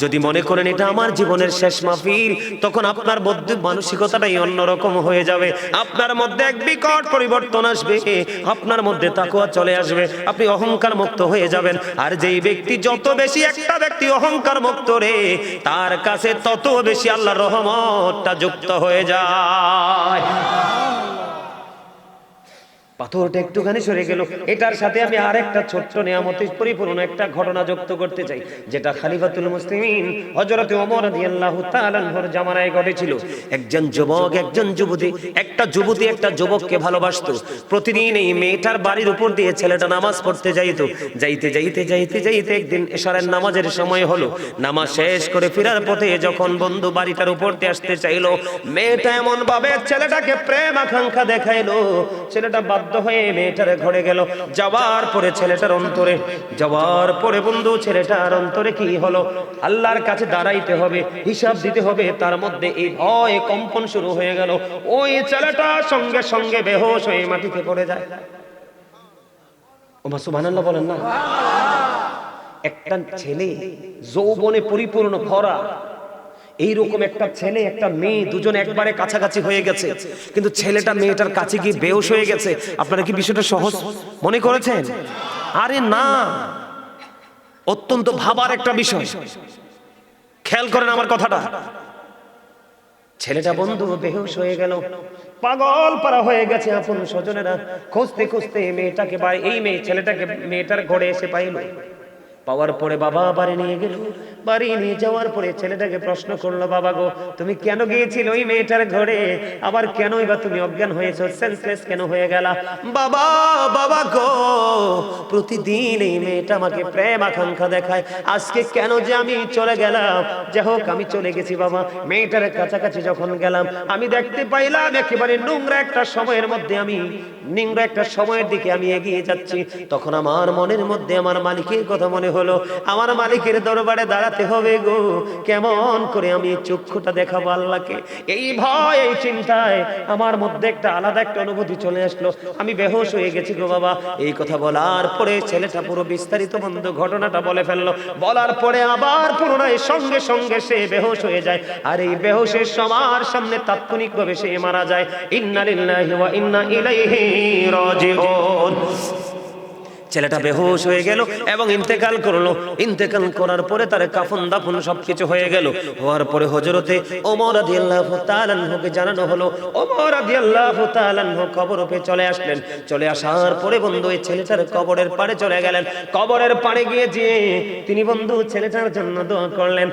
যদি মনে করেন এটা আমার জীবনের শেষ মাহফিল, তখন আপনার মধ্যে মানসিকতাটাই অন্যরকম হয়ে যাবে, আপনার মধ্যে এক বিকট পরিবর্তন আসবে, আপনার মধ্যে তাকওয়া চলে আসবে, আপনি অহংকার মুক্ত হয়ে যাবেন। আর যেই ব্যক্তি, যত বেশি একটা ব্যক্তি অহংকার মুক্ত রে, তার কাছে তত বেশি আল্লাহর রহমতটা যুক্ত হয়ে যায়। পাথরটা একটুখানি সরে গেল। এটার সাথে আমি আরেকটা ছোট্ট নিয়ামতের পরিপূর্ণ একটা ঘটনা যুক্ত করতে চাই, যেটা খলিফাতুল মুসলিমিন হযরত ওমর রাদিয়াল্লাহু তাআলা আনহুর জামানায় ঘটেছিল। একজন যুবক, একজন যুবতী, একটা যুবতী একটা যুবককে ভালোবাসতো। প্রতিদিন এই মেয়েটার বাড়ির উপর দিয়ে ছেলেটা নামাজ পড়তে যাইতো। যাইতে যাইতে যাইতে যাইতে একদিন এশারের নামাজের সময় হলো। নামাজ শেষ করে ফেরার পথে যখন বন্ধু বাড়িটার উপর দিয়ে আসতে চাইলো, মেয়েটা এমন ভাবে ছেলেটাকে প্রেম আকাঙ্ক্ষা দেখাইলো, ছেলেটা বাধ্য হয়ে মেয়েটার ঘরে গেল। যাওয়ার পরে ছেলেটার অন্তরে, যাওয়ার পরে বন্ধু ছেলেটার অন্তরে কি হলো, আল্লাহর কাছে দাঁড়াইতে হবে, হিসাব দিতে হবে, তার মধ্যে এই ভয় কম্পন শুরু হয়ে গেল। ওই ছেলেটা সঙ্গে সঙ্গে বেহুশ হয়ে মাটিতে পড়ে যায়। ওমা সুবহানাল্লাহ বলেন না। একটা ছেলে যৌবনে পরিপূর্ণ ভরা, এইরকম একটা ছেলে একটা মেয়ে দুজন একবারে কাছাকাছি হয়ে গেছে, কিন্তু ছেলেটা মেয়েটার কাছে গিয়ে বেহুশ হয়ে গেছে। আপনারা কি বিষয়টা সহজ মনে করেছেন? আরে না, অত্যন্ত ভাবার একটা বিষয়। খেয়াল করেন আমার কথাটা। ছেলেটা বন্ধু বেহুশ হয়ে গেল, পাগল পারা হয়ে গেছে। আপন স্বজনেরা খুঁজতে খুঁজতে মেয়েটাকে, এই মেয়ে ছেলেটাকে মেয়েটার ঘরে এসে পাইল। পাওয়ার পরে বাবা বাড়ি নিয়ে গেল। বাড়ি নিয়ে যাওয়ার পরে ছেলেটাকে প্রশ্ন করলো, বাবা গো তুমি কেন গিয়েছিল ওই মেয়েটার ঘরে, আবার কেনই বা তুমি অজ্ঞান হয়েছো, সেন্সলেস কেন হয়ে গেলা? বাবা, বাবা গো প্রতিদিন এই মেয়েটা আমাকে প্রেম আকাঙ্ক্ষা দেখায়, আজকে কেন যে আমি চলে গেলাম। যাই হোক আমি চলে গেছি বাবা। মেয়েটার কাছাকাছি যখন গেলাম, আমি দেখতে পাইলাম একেবারে নোংরা একটা সময়ের মধ্যে, আমি নোংরা একটা সময়ের দিকে আমি এগিয়ে যাচ্ছি। তখন আমার মনের মধ্যে আমার মালিকের কথা মনে হলো, আমার মালিকের দরবারে দাঁড়াতে হবে গো, কেমন করে আমি চক্ষুটা দেখাবো আল্লাহকে। এই ভয়, এই চিন্তায় আমার মধ্যে একটা আলাদা একটা অনুভূতি চলে আসলো। আমি বেহুশ হয়ে গেছি গো বাবা। এই কথা বলার পরে ছেলেটা পুরো বিস্তারিত বন্ধু ঘটনাটা বলে ফেললো। বলার পরে আবার পুনরায় সঙ্গে সঙ্গে সে বেহুশ হয়ে যায়। আর এই বেহুশের সবার সামনে তাৎক্ষণিকভাবে সে মারা যায়। ইন্না লিল্লাহি ওয়া ইন্না ইলাইহি রাজিউন। ছেলেটা বেহুশ হয়ে গেল এবং ইন্তেকাল করলো। ইন্তেকাল করার পরে তার কাফন দাফন সবকিছু হয়ে গেল। হওয়ার পরে হযরতে ওমর রাদিয়াল্লাহু তাআলা আনহুকে জানানো হলো। ওমর রাদিয়াল্লাহু তাআলা আনহু কবরে চলে আসলেন। চলে আসার পরে বন্ধু এই ছেলেটার কবরের পাড়ে চলে গেলেন। কবরের পাড়ে গিয়ে তিনি বন্ধু ছেলেটার জন্য দোয়া করলেন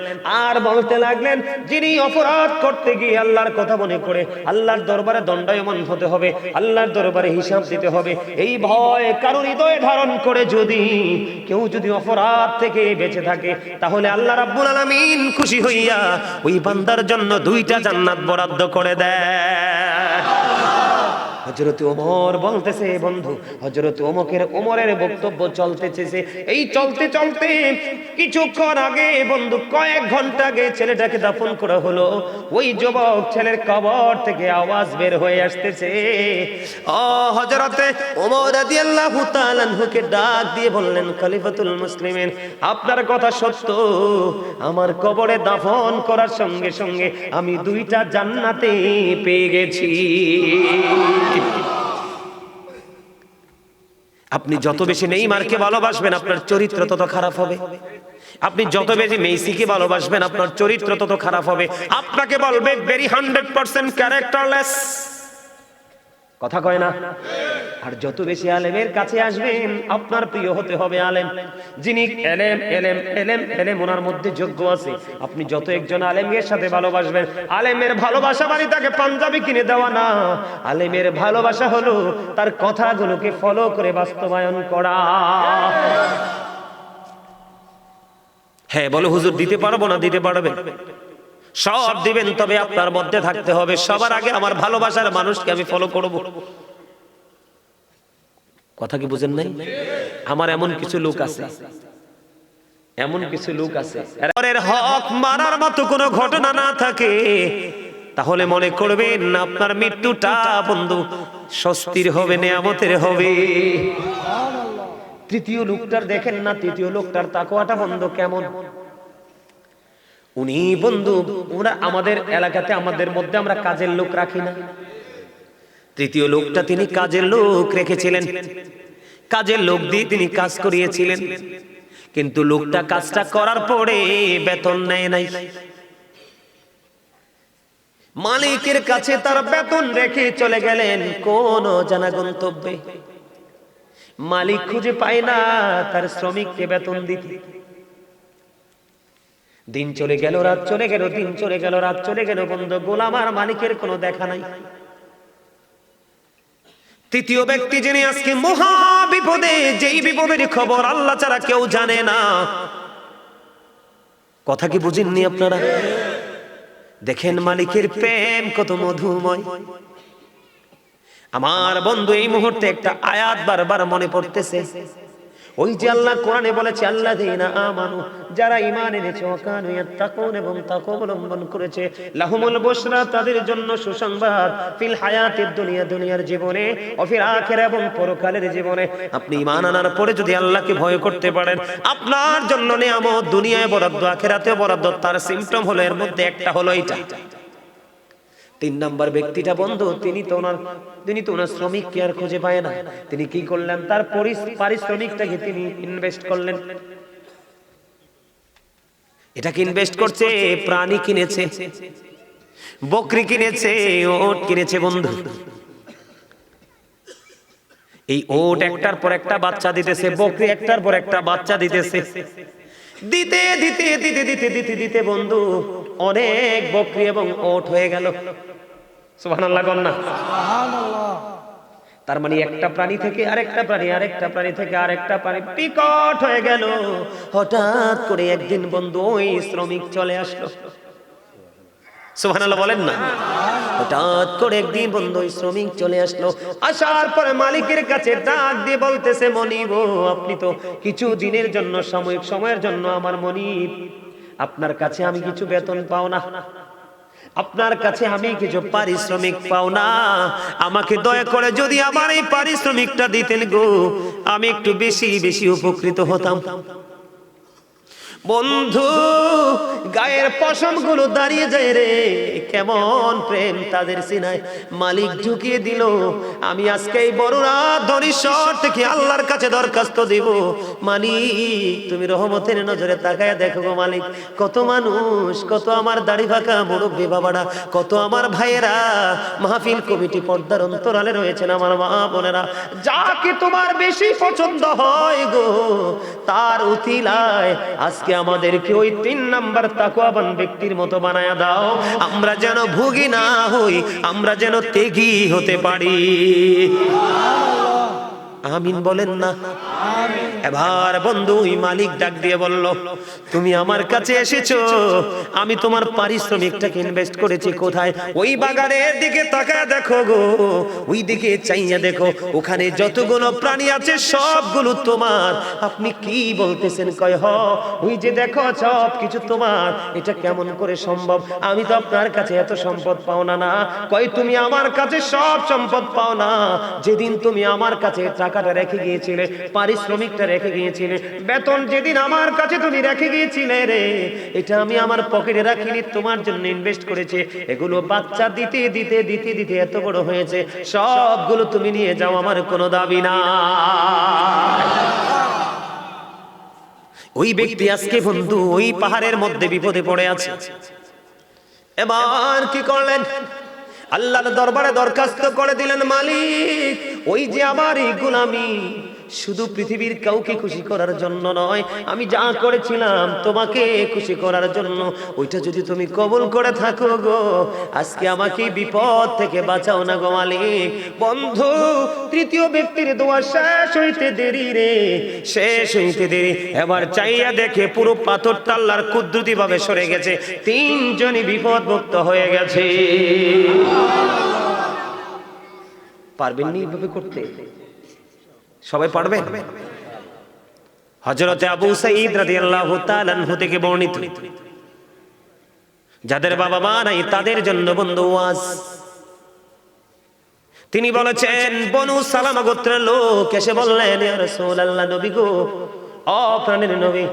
আর বলতে লাগলেন, যিনি অপরাধ করতে গিয়ে আল্লাহর কথা মনে করে আল্লাহর দরবারে দণ্ডায়মান হতে হবে, আল্লাহর দরবারে হিসাব দিতে হবে, এই ভয় কারো হৃদয়ে ধারণ করে যদি কেউ যদি অপরাধ থেকে বেঁচে থাকে, তাহলে আল্লাহ রাব্বুল আলামিন খুশি হইয়া ওই বান্দার জন্য 2টা জান্নাত বরাদ্দ করে দেয়। হযরত ওমর বলতেছে বন্ধু, হযরত ওমরের বক্তব্য চলতেছে। এই চলতে চলতে কিছুক্ষণ আগে বন্ধু, কয়েক ঘন্টা আগে ছেলেটাকে দাফন করা হলো। ওই যুবক ছেলের কবর থেকে আওয়াজ বের হয়ে আসতেছে। ও হযরতে ওমর রাদিয়াল্লাহু তাআলা আনহুকে ডাক দিয়ে বললেন, খলিফাতুল মুসলিমিন আপনার কথা সত্য, আমার কবরে দাফন করার সঙ্গে সঙ্গে আমি 2টা জান্নাতে পেয়ে গেছি। আপনি যত বেশি নেইমারকে ভালোবাসবেন আপনার চরিত্র তত খারাপ হবে। আপনি যত বেশি মেসিকে ভালোবাসবেন আপনার চরিত্র তত খারাপ হবে। আপনাকে বলবে ভেরি 100% ক্যারেক্টারলেস। কথা কয় না? আর যত বেশি আলেমের কাছে আসবেন আপনার প্রিয় হতে হবে আলেম, যিনি এলেম এলেম এলেম এলেম ওনার মধ্যে যোগ্য আছে। আপনি যত একজন আলেমের সাথে ভালোবাসবেন, আলেমের ভালোবাসা মানে তাকে পাঞ্জাবি কিনে দেওয়া না, আলেমের ভালোবাসা হলো তার কথাগুলোকে ফলো করে বাস্তবায়ন করা। হ্যাঁ বলো হুজুর দিতে পারবো না, দিতে পারবেন, সব দিবেন, তবে আপনার মধ্যে থাকতে হবে সবার আগে আমার ভালোবাসার মানুষকে আমি ফলো করব। কথা কি বুঝেন নাই? আমার এমন কিছু লোক আছে, এমন কিছু লোক আছে এর হক মারার মতো কোনো ঘটনা না থাকে, তাহলে মনে করবেন আপনার মৃত্যুটা বন্ধু স্বস্তির হবে, নিয়ামতের হবে। তৃতীয় লোকটার দেখেন না, তৃতীয় লোকটার তাকওয়াটা বন্ধু কেমন। উনি বন্ধু, ওরা আমাদের এলাকাতে আমাদের মধ্যে আমরা কাজের লোক রাখি না, তৃতীয় লোকটা তিনি কাজের লোক রেখেছিলেন, কাজের লোক দিয়ে তিনি কাজ করিয়েছিলেন, কিন্তু লোকটা কাজটা করার পরে বেতন নেয় নাই। মালিকের কাছে তার বেতন রেখে চলে গেলেন কোন জানা গন্তব্যে, মালিক খুঁজে পায় না তার শ্রমিককে বেতন দিতে। দিন চলে গেল, রাত চলে গেল, দিন চলে গেল, রাত চলে গেল, বন্ধু গোলাম আর মালিকের কোনো দেখা নাই। তৃতীয় ব্যক্তি যিনি আজকে মহা বিপদে, যেই বিপদের খবর আল্লাহ ছাড়া কেউ জানে না। কথা কি বুঝেননি আপনারা? দেখেন মালিকের প্রেম কত মধুময়। আমার বন্ধু এই মুহূর্তে একটা আয়াত বারবার মনে পড়তেছে, ওই যে আল্লাহ কোরআনে বলেছে আল্লাযীনা আমানু, যারা ঈমান এনেছে, ওয়াকানু ইয়াত্তাকুন, এবং তাকওয়া অবলম্বন করেছে, লাহুমুল বুশরা, তাদের জন্য সুসংবাদ, ফিল হায়াতিদ দুনিয়া, দুনিয়ার জীবনে, ও ফিল আখিরা, এবং পরকালের জীবনে। আপনি ঈমান আনার পরে যদি আল্লাহকে ভয় করতে পারেন, আপনার জন্য নিয়ামত দুনিয়ায় বরাদ্দ, আখিরাতেও বরাদ্দ। তার সিম্পটম হলো, এর মধ্যে একটা হলো এইটা। তিন নাম্বার ব্যক্তিটা বন্ধু, তিনি তো ওনার শ্রমিককে আর খুঁজে পায় না। তিনি কি করলেন? তার পারিশ্রমিকটাকে তিনি ইনভেস্ট করলেন। এটাকে ইনভেস্ট করছে, প্রাণী কিনেছে, বকরি কিনেছে, ওট কিনেছে বন্ধু। এই ওট একটার পর একটা বাচ্চা দিতেছে, বকরি একটার পর একটা বাচ্চা দিতেছে। দিতে দিতে দিতে দিতে দিতে দিতে বন্ধু অনেক বকরি এবং ওট হয়ে গেল। সুবহানাল্লাহ বলেন না? সুবহানাল্লাহ। তার মানে একটা প্রাণী থেকে আরেকটা প্রাণী, আরেকটা প্রাণী থেকে আরেকটা প্রাণী বিকট হয়ে গেল। হঠাৎ করে একদিন বন্ধু ওই শ্রমিক চলে আসলো। সুবহানাল্লাহ বলেন না? হঠাৎ করে একদিন বন্ধু ওই শ্রমিক চলে আসলো। আসার পরে মালিকের কাছে ডাক দিয়ে বলতেছে, মনিব, আপনি তো কিছু দিনের জন্য, সাময়িক সময়ের জন্য আমার মনিব, আপনার কাছে আমি কিছু বেতন পাও না, আপনার কাছে আমি কিছু পারিশ্রমিক পাও না, আমাকে দয়া করে যদি আমার এই পারিশ্রমিকটা দিতেন গো, আমি একটু বেশি বেশি উপকৃত হতাম। বন্ধু গায়ের পশম গুলো দাঁড়িয়ে যায় রে, কেমন প্রেম তাদের সিনায়। মালিক ঢুকিয়ে দিল, আমি আজকে এই বড়রা ধনীশ্বর থেকে আল্লাহর কাছে দরখাস্ত দিব, মালিক তুমি রহমতের নজরে তাকায় দেখো গো মালিক, কত মানুষ, কত আমার দাড়ি ফাঁকা মুরব্বী বাবারা, কত আমার ভাইয়েরা, মাহফিল কমিটি, পর্দার অন্তরালে রয়েছেন আমার মা বোনেরা, যাকে তোমার বেশি পছন্দ হয় গো, তার উতিলায় আজকে আমাদেরকে ওই 3 নাম্বার তাকওয়াবান ব্যক্তির মতো বানায়া দাও, আমরা যেন ভুগি না হই, আমরা যেন ত্যাগী হতে পারি। আমিন বলেন না? এবার বন্ধু ওই মালিক ডাক দিয়ে বলল, তুমি আমার কাছে এসেছো, আমি তোমার পারিশ্রমিকটাকে ইনভেস্ট করেছি কোথায়? ওই বাগানের দিকে তাকায় দেখো গো, ওই দিকে চাইয়া দেখো, ওখানে যতগুলো প্রাণী আছে সবগুলো তোমার। আপনি কি বলতেছেন? কয় হ, ওই যে দেখো সব কিছু তোমার। এটা কেমন করে সম্ভব? আমি তো আপনার কাছে এত সম্পদ পাও না। না, কয় তুমি আমার কাছে সব সম্পদ পাও না, যেদিন তুমি আমার কাছে টাকাটা রেখে গিয়েছিলে, পারিশ্রমিকটা রেখে গিয়েছিলে, বেতন যেদিন আমার কাছে তুমি রেখে গিয়েছিলে রে, এটা আমি আমার পকেটে রাখিনি, তোমার জন্য ইনভেস্ট করেছে। এগুলো বাচ্চা দিতে দিতে দিতে দিতে এত বড় হয়েছে, সবগুলো তুমি নিয়ে যাও, আমার কোনো দাবি না। ওই ব্যক্তি আজকে বন্ধু ওই পাহাড়ের মধ্যে বিপদে পড়ে আছে। এবার কি করলেন? আল্লাহর দরবারে দরখাস্ত করে দিলেন, মালিক ওই যে আমার এই গোলামি শুধু পৃথিবীর কাউকে খুশি করার জন্য নয়, আমি যা করেছিলাম তোমাকে খুশি করার জন্য, ওইটা যদি তুমি কবুল করে থাকো গো, আজকে আমাকে বিপদ থেকে বাঁচাও না গো মালিক। বন্ধু, তৃতীয় ব্যক্তির দোয়া শেষ হইতে দেরি রে, শেষ হইতে দেরি। এবার চাইয়া দেখে পুরো পাথরটা আল্লাহর কুদরতি ভাবে সরে গেছে, তিনজনই বিপদ মুক্ত হয়ে গেছে। পারবেন নি এইভাবে করতে? সবাই পারবেন? হযরতে আবু সাঈদ রাদিয়াল্লাহু তাআলা আনহু থেকে বর্ণিত, যাদের বাবা মা নাই তাদের জন্য বন্ধু ওয়াজ। তিনি বলেছেন, বনু সালামা গোত্রের লোক এসে বললেন, ইয়া রাসূলুল্লাহ, নবী গো, ও প্রাণের নবী,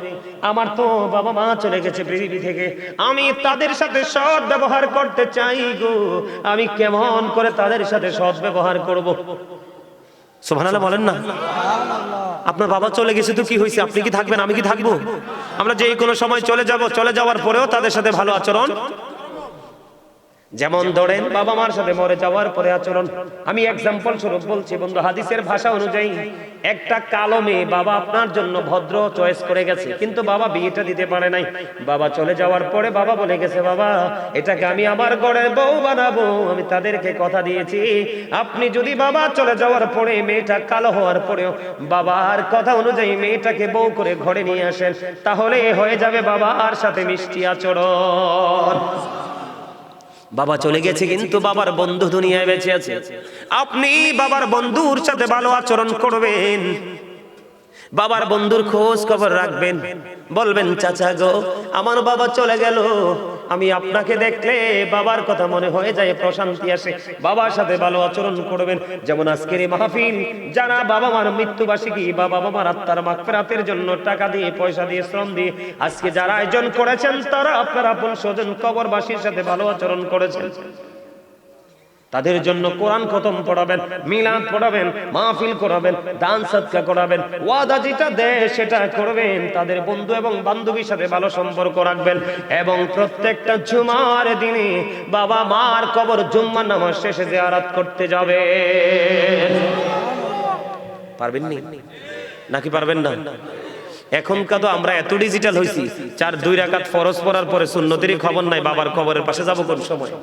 আমার তো বাবা মা চলে গেছে পৃথিবী থেকে, আমি তাদের সাথে সৎ ব্যবহার করতে চাই গো, আমি কেমন করে তাদের সাথে সৎ ব্যবহার করব? সুবহানাল্লাহ বলেন না। আপনার বাবা চলে গেছে তো কি হয়েছে, আপনি কি থাকবেন, আমি কি থাকবো? আমরা যে কোনো সময় চলে যাব, চলে যাওয়ার পরেও তাদের সাথে ভালো আচরণ। যেমন ধরেন বাবা মার সাথে মরে যাওয়ার পরে আচরণ। আমি এক্সাম্পল স্বরূপ বলছি বন্ধু, হাদিসের ভাষা অনুযায়ী একটা কালো মেয়ে বাবা আপনার জন্য ভদ্র চয়েস করে গেছে, কিন্তু বাবা বিয়েটা দিতে পারে নাই। বাবা চলে যাওয়ার পরে বাবা বলে গেছে, বাবা এটাকে আমি আমার ঘরের বউ বানাবো, আমি তাদেরকে কথা দিয়েছি, আপনি যদি বাবা চলে যাওয়ার পরে মেয়েটা কালো হওয়ার পরেও বাবার কথা অনুযায়ী মেয়েটাকে বউ করে ঘরে নিয়ে আসেন, তাহলে হয়ে যাবে বাবার সাথে মিষ্টি আচরণ। বাবা চলে গেছে কিন্তু বাবার বন্ধু দুনিয়ায় বেঁচে আছে, আপনি বাবার বন্ধুর সাথে ভালো আচরণ করবেন, বাবার বন্ধুর খোঁজ খবর রাখবেন, বলবেন, চাচা গো, আমার বাবা চলে গেল, আমি আপনাকে দেখলে বাবার কথা মনে হয়ে যায়, প্রশান্তি আসে, বাবার সাথে ভালো আচরণ করবেন। যেমন আজকের এই মাহফিল, যারা বাবা মার মৃত্যুবার্ষিকী বা বাবা মার আত্মার মাগফিরাতের জন্য টাকা দিয়ে, পয়সা দিয়ে, শ্রম দিয়ে আজকে যারা আয়োজন করেছেন, তারা আপনার আপন স্বজন কবরবাসীর সাথে ভালো আচরণ করেছেন। তাদের জন্য কোরআন খতম পড়াবেন, মিলাদ পড়াবেন, মাহফিল করাবেন, দান সদকা করাবেন, ওয়াদা যেটা দেয় সেটা করবেন, তাদের বন্ধু এবং বান্ধবীর সাথে ভালো সম্পর্ক রাখবেন, এবং প্রত্যেকটা জুমার দিনে বাবা মার কবর জুম্মার নামাজ শেষে জিয়ারত করতে যাবে। পারবেন নি নাকি পারবেন না? এখনকার তো আমরা এত ডিজিটাল হইছি, 4-2 রাকাত ফরজ পড়ার পরে সুন্নতেরই খবর নাই, বাবার কবরের পাশে যাব কোন সময়?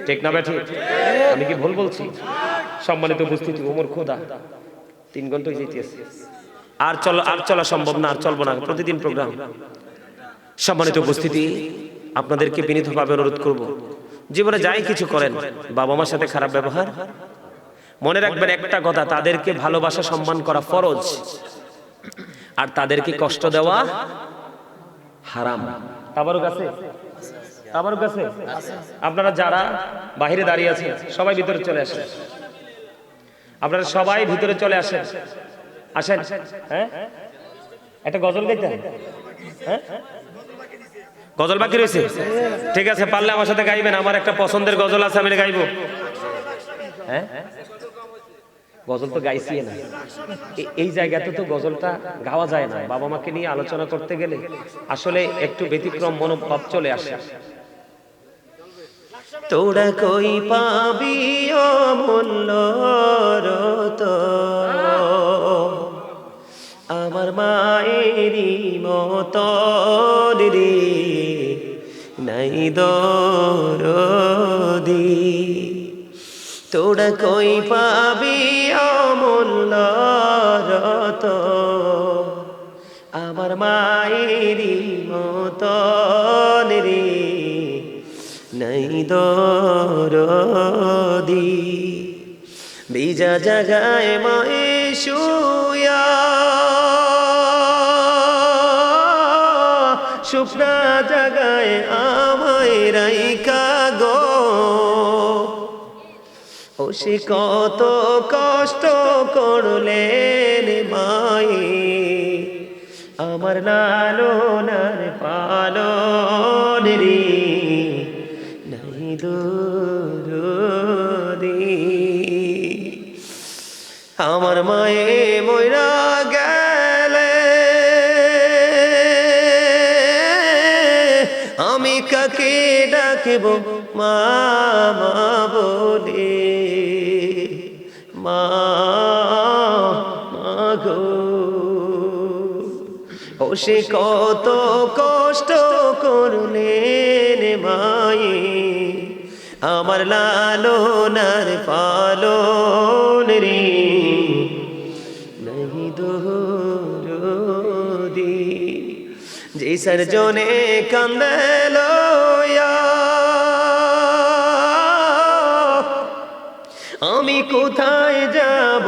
ঠিক না বেঠিক? আমি কি ভুল বলছি? সম্মানিত উপস্থিতি, ওমর খোদা 3 ঘন্টা হয়ে যাইতেছে, আর চলা সম্ভব না, আর চলবো না, প্রতিদিন প্রোগ্রাম। সম্মানিত উপস্থিতি, আপনাদেরকে বিনীতভাবে অনুরোধ করব, জীবনে যাই কিছু করেন, বাবা মার সাথে খারাপ ব্যবহার মনে রাখবেন একটা কথা, তাদেরকে ভালোবাসা সম্মান করা ফরজ, আর তাদেরকে কষ্ট দেওয়া হারাম। তাবারুক আছে? তাবারুক আছে? আপনারা যারা বাহিরে দাঁড়িয়ে আছেন সবাই ভিতরে চলে আসেন, আপনারা সবাই ভিতরে চলে আসেন, আসেন। হ্যাঁ, একটা গজল গাইতে, হ্যাঁ গজল বাকি রয়েছে, ঠিক আছে, পারলে আমার সাথে গাইবেন, আমার একটা পছন্দের গজল আছে, আমি গাইবো। হ্যাঁ, গজল তো গাইছি না, এই জায়গাতে তো গজলটা গাওয়া যায় না, বাবা মাকে নিয়ে আলোচনা করতে গেলে আসলে একটু ব্যতিক্রম মনোভাব চলে আসে। তোরা কই পাবি অমূল্য রতন, আমার মায়েরই মতন রে, নাই দরদি। তোরা কই পাবি অমূল্য রতন, আমার মায়েরই মতন রে, নাই দরদি। ভিজা জাগায় মায়ে শুয়া, শুকনা জাগায় আমায় রাইখা গো, ও সে কত কষ্ট করলেন মায়ে, আমার লালনার পালন রে, নাই দরদি। আমার মায়ে মইরা গেলে আমি কাকে ডাকবো মা মা বলে, মা মা গো। ও সে কত কষ্ট করলেন মায়ে, আমার লালনার পালন রে नहीं দরদি। যে সরজনে কান্দে লয়া, আমি কোথায় যাব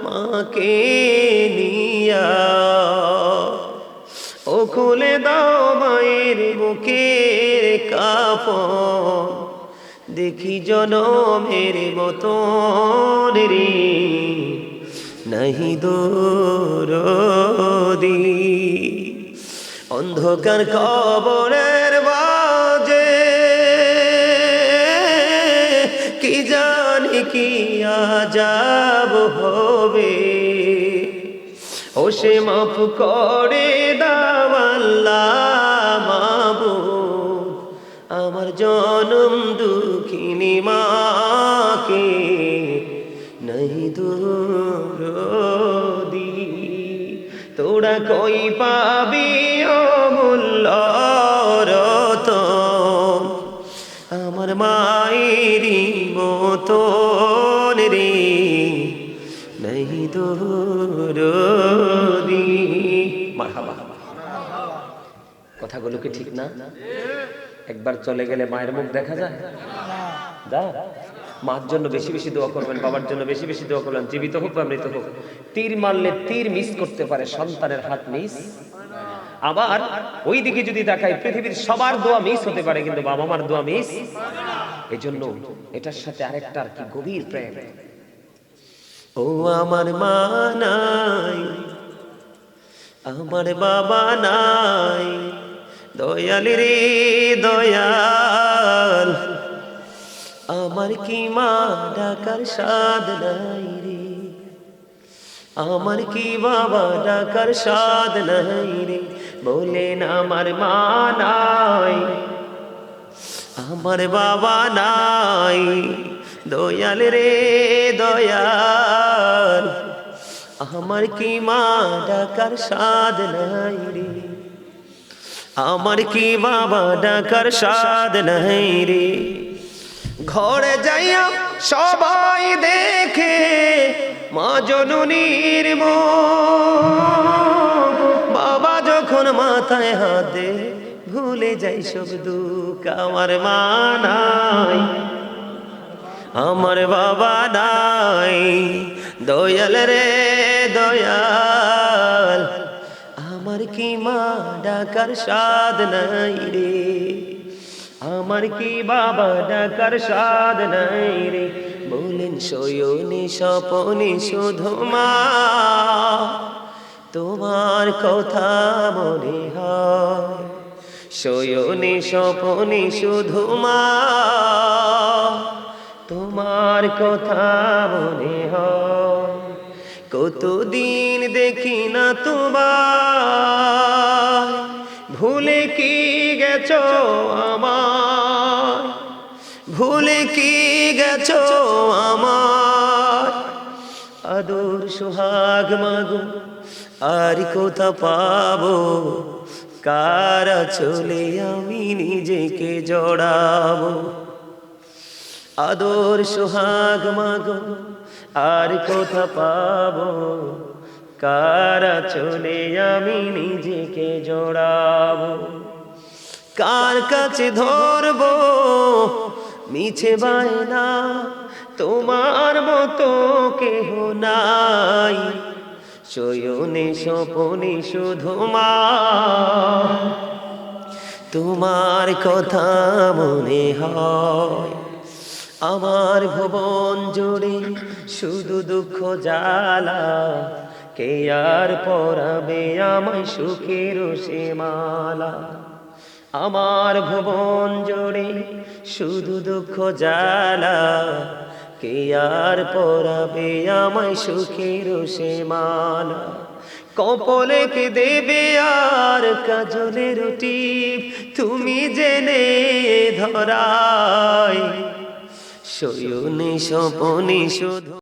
মাকে নিয়া, ও খুলে দাও মায়ের বুকের কাপড়, দেখি জনমের মতন রে नहीं দরদি। অন্ধকার কবরের বাজে কি জানি কি আযাব হবে, ও সে মাফ করে দাও আল্লাহ মাবুদ, আমার জনম দুঃখিনী মাকে नहीं দরদি। তোরা কই পাবি অমূল্য রতন, আমার মায়েরই মতন রে नहीं দরদি। মারহাবা। কথাগুলো কি ঠিক না? একবার চলে গেলে মায়ের মুখ দেখা যায়? মার জন্য বেশি বেশি দোয়া করবেন, বাবার জন্য বেশি বেশি দোয়া করবেন, জীবিত হোক বা মৃত হোক। তীর মারলে তীর মিস করতে পারে, সন্তানের হাত মিস। আবার ওই দিকে যদি দেখায় পৃথিবীর সবার দোয়া মিস হতে পারে, কিন্তু বাবা মার দোয়া মিস। এই জন্য এটার সাথে আরেকটার কি গভীর প্রেম। ও আমার মা নাই, আমার বাবা নাই, দয়াল রে দয়াল, আমার কি মা ডাকার সাদ নাই রে, আমার কি বাবা ডাকার সাদ নাই রে। বলেন আমার মা নাই, আমার বাবা নাই, দয়াল রে দয়াল, আমার কি মা ডাকার সাদ নাই রে, আমার কি বাবা ডাকার সাদ নাই রে। ঘরে যাইয়া সবাই দেখে মা জননীর মুখ, বাবা যখন মাথায় হাত দে ভুলে যাই সব দুঃখ। আমার মা নাই, আমার বাবা নাই, দয়াল রে দয়াল, আমার কি মা ডাকার সাদ নাই রে, আমার কি বাবা ডাকার সাদ নাই রে। বলেন শয়নে স্বপনে শুধু মা তোমার কথা মনে হয়, শয়নে স্বপনে শুধু মা তোমার কথা মনে হয়। কতদিন দেখি না তোমার, ভুলে কি গেছো আমার, ভুলে কি গেছো আমার। আদর সোহাগ মাগো আর কোথা পাবো, কারা চলে আমি নিজেকে জড়াবো। আদর সোহাগ মাগো আর কোথা পাবো, কারা চলে আমি নিজেকে জড়াবো। কার কাছে ধরবো মিছে বায়না, তোমার মতো কেহ নাই, শয়নে স্বপনে শুধু মা তোমার কথা মনে হয়। আমার ভুবন জুড়ে শুধু দুঃখ জ্বালা, কে আর পরাবে আমায় সুখের সে মালা। আমার ভুবন জুড়ে শুধু দুঃখ জ্বালা, কে আর পরাবে আমায় সুখের সে মালা, কপলে কে দেবে আর কাজলের টিপ, তুমি জেনে ধরায় শয়নে স্বপনে শুধু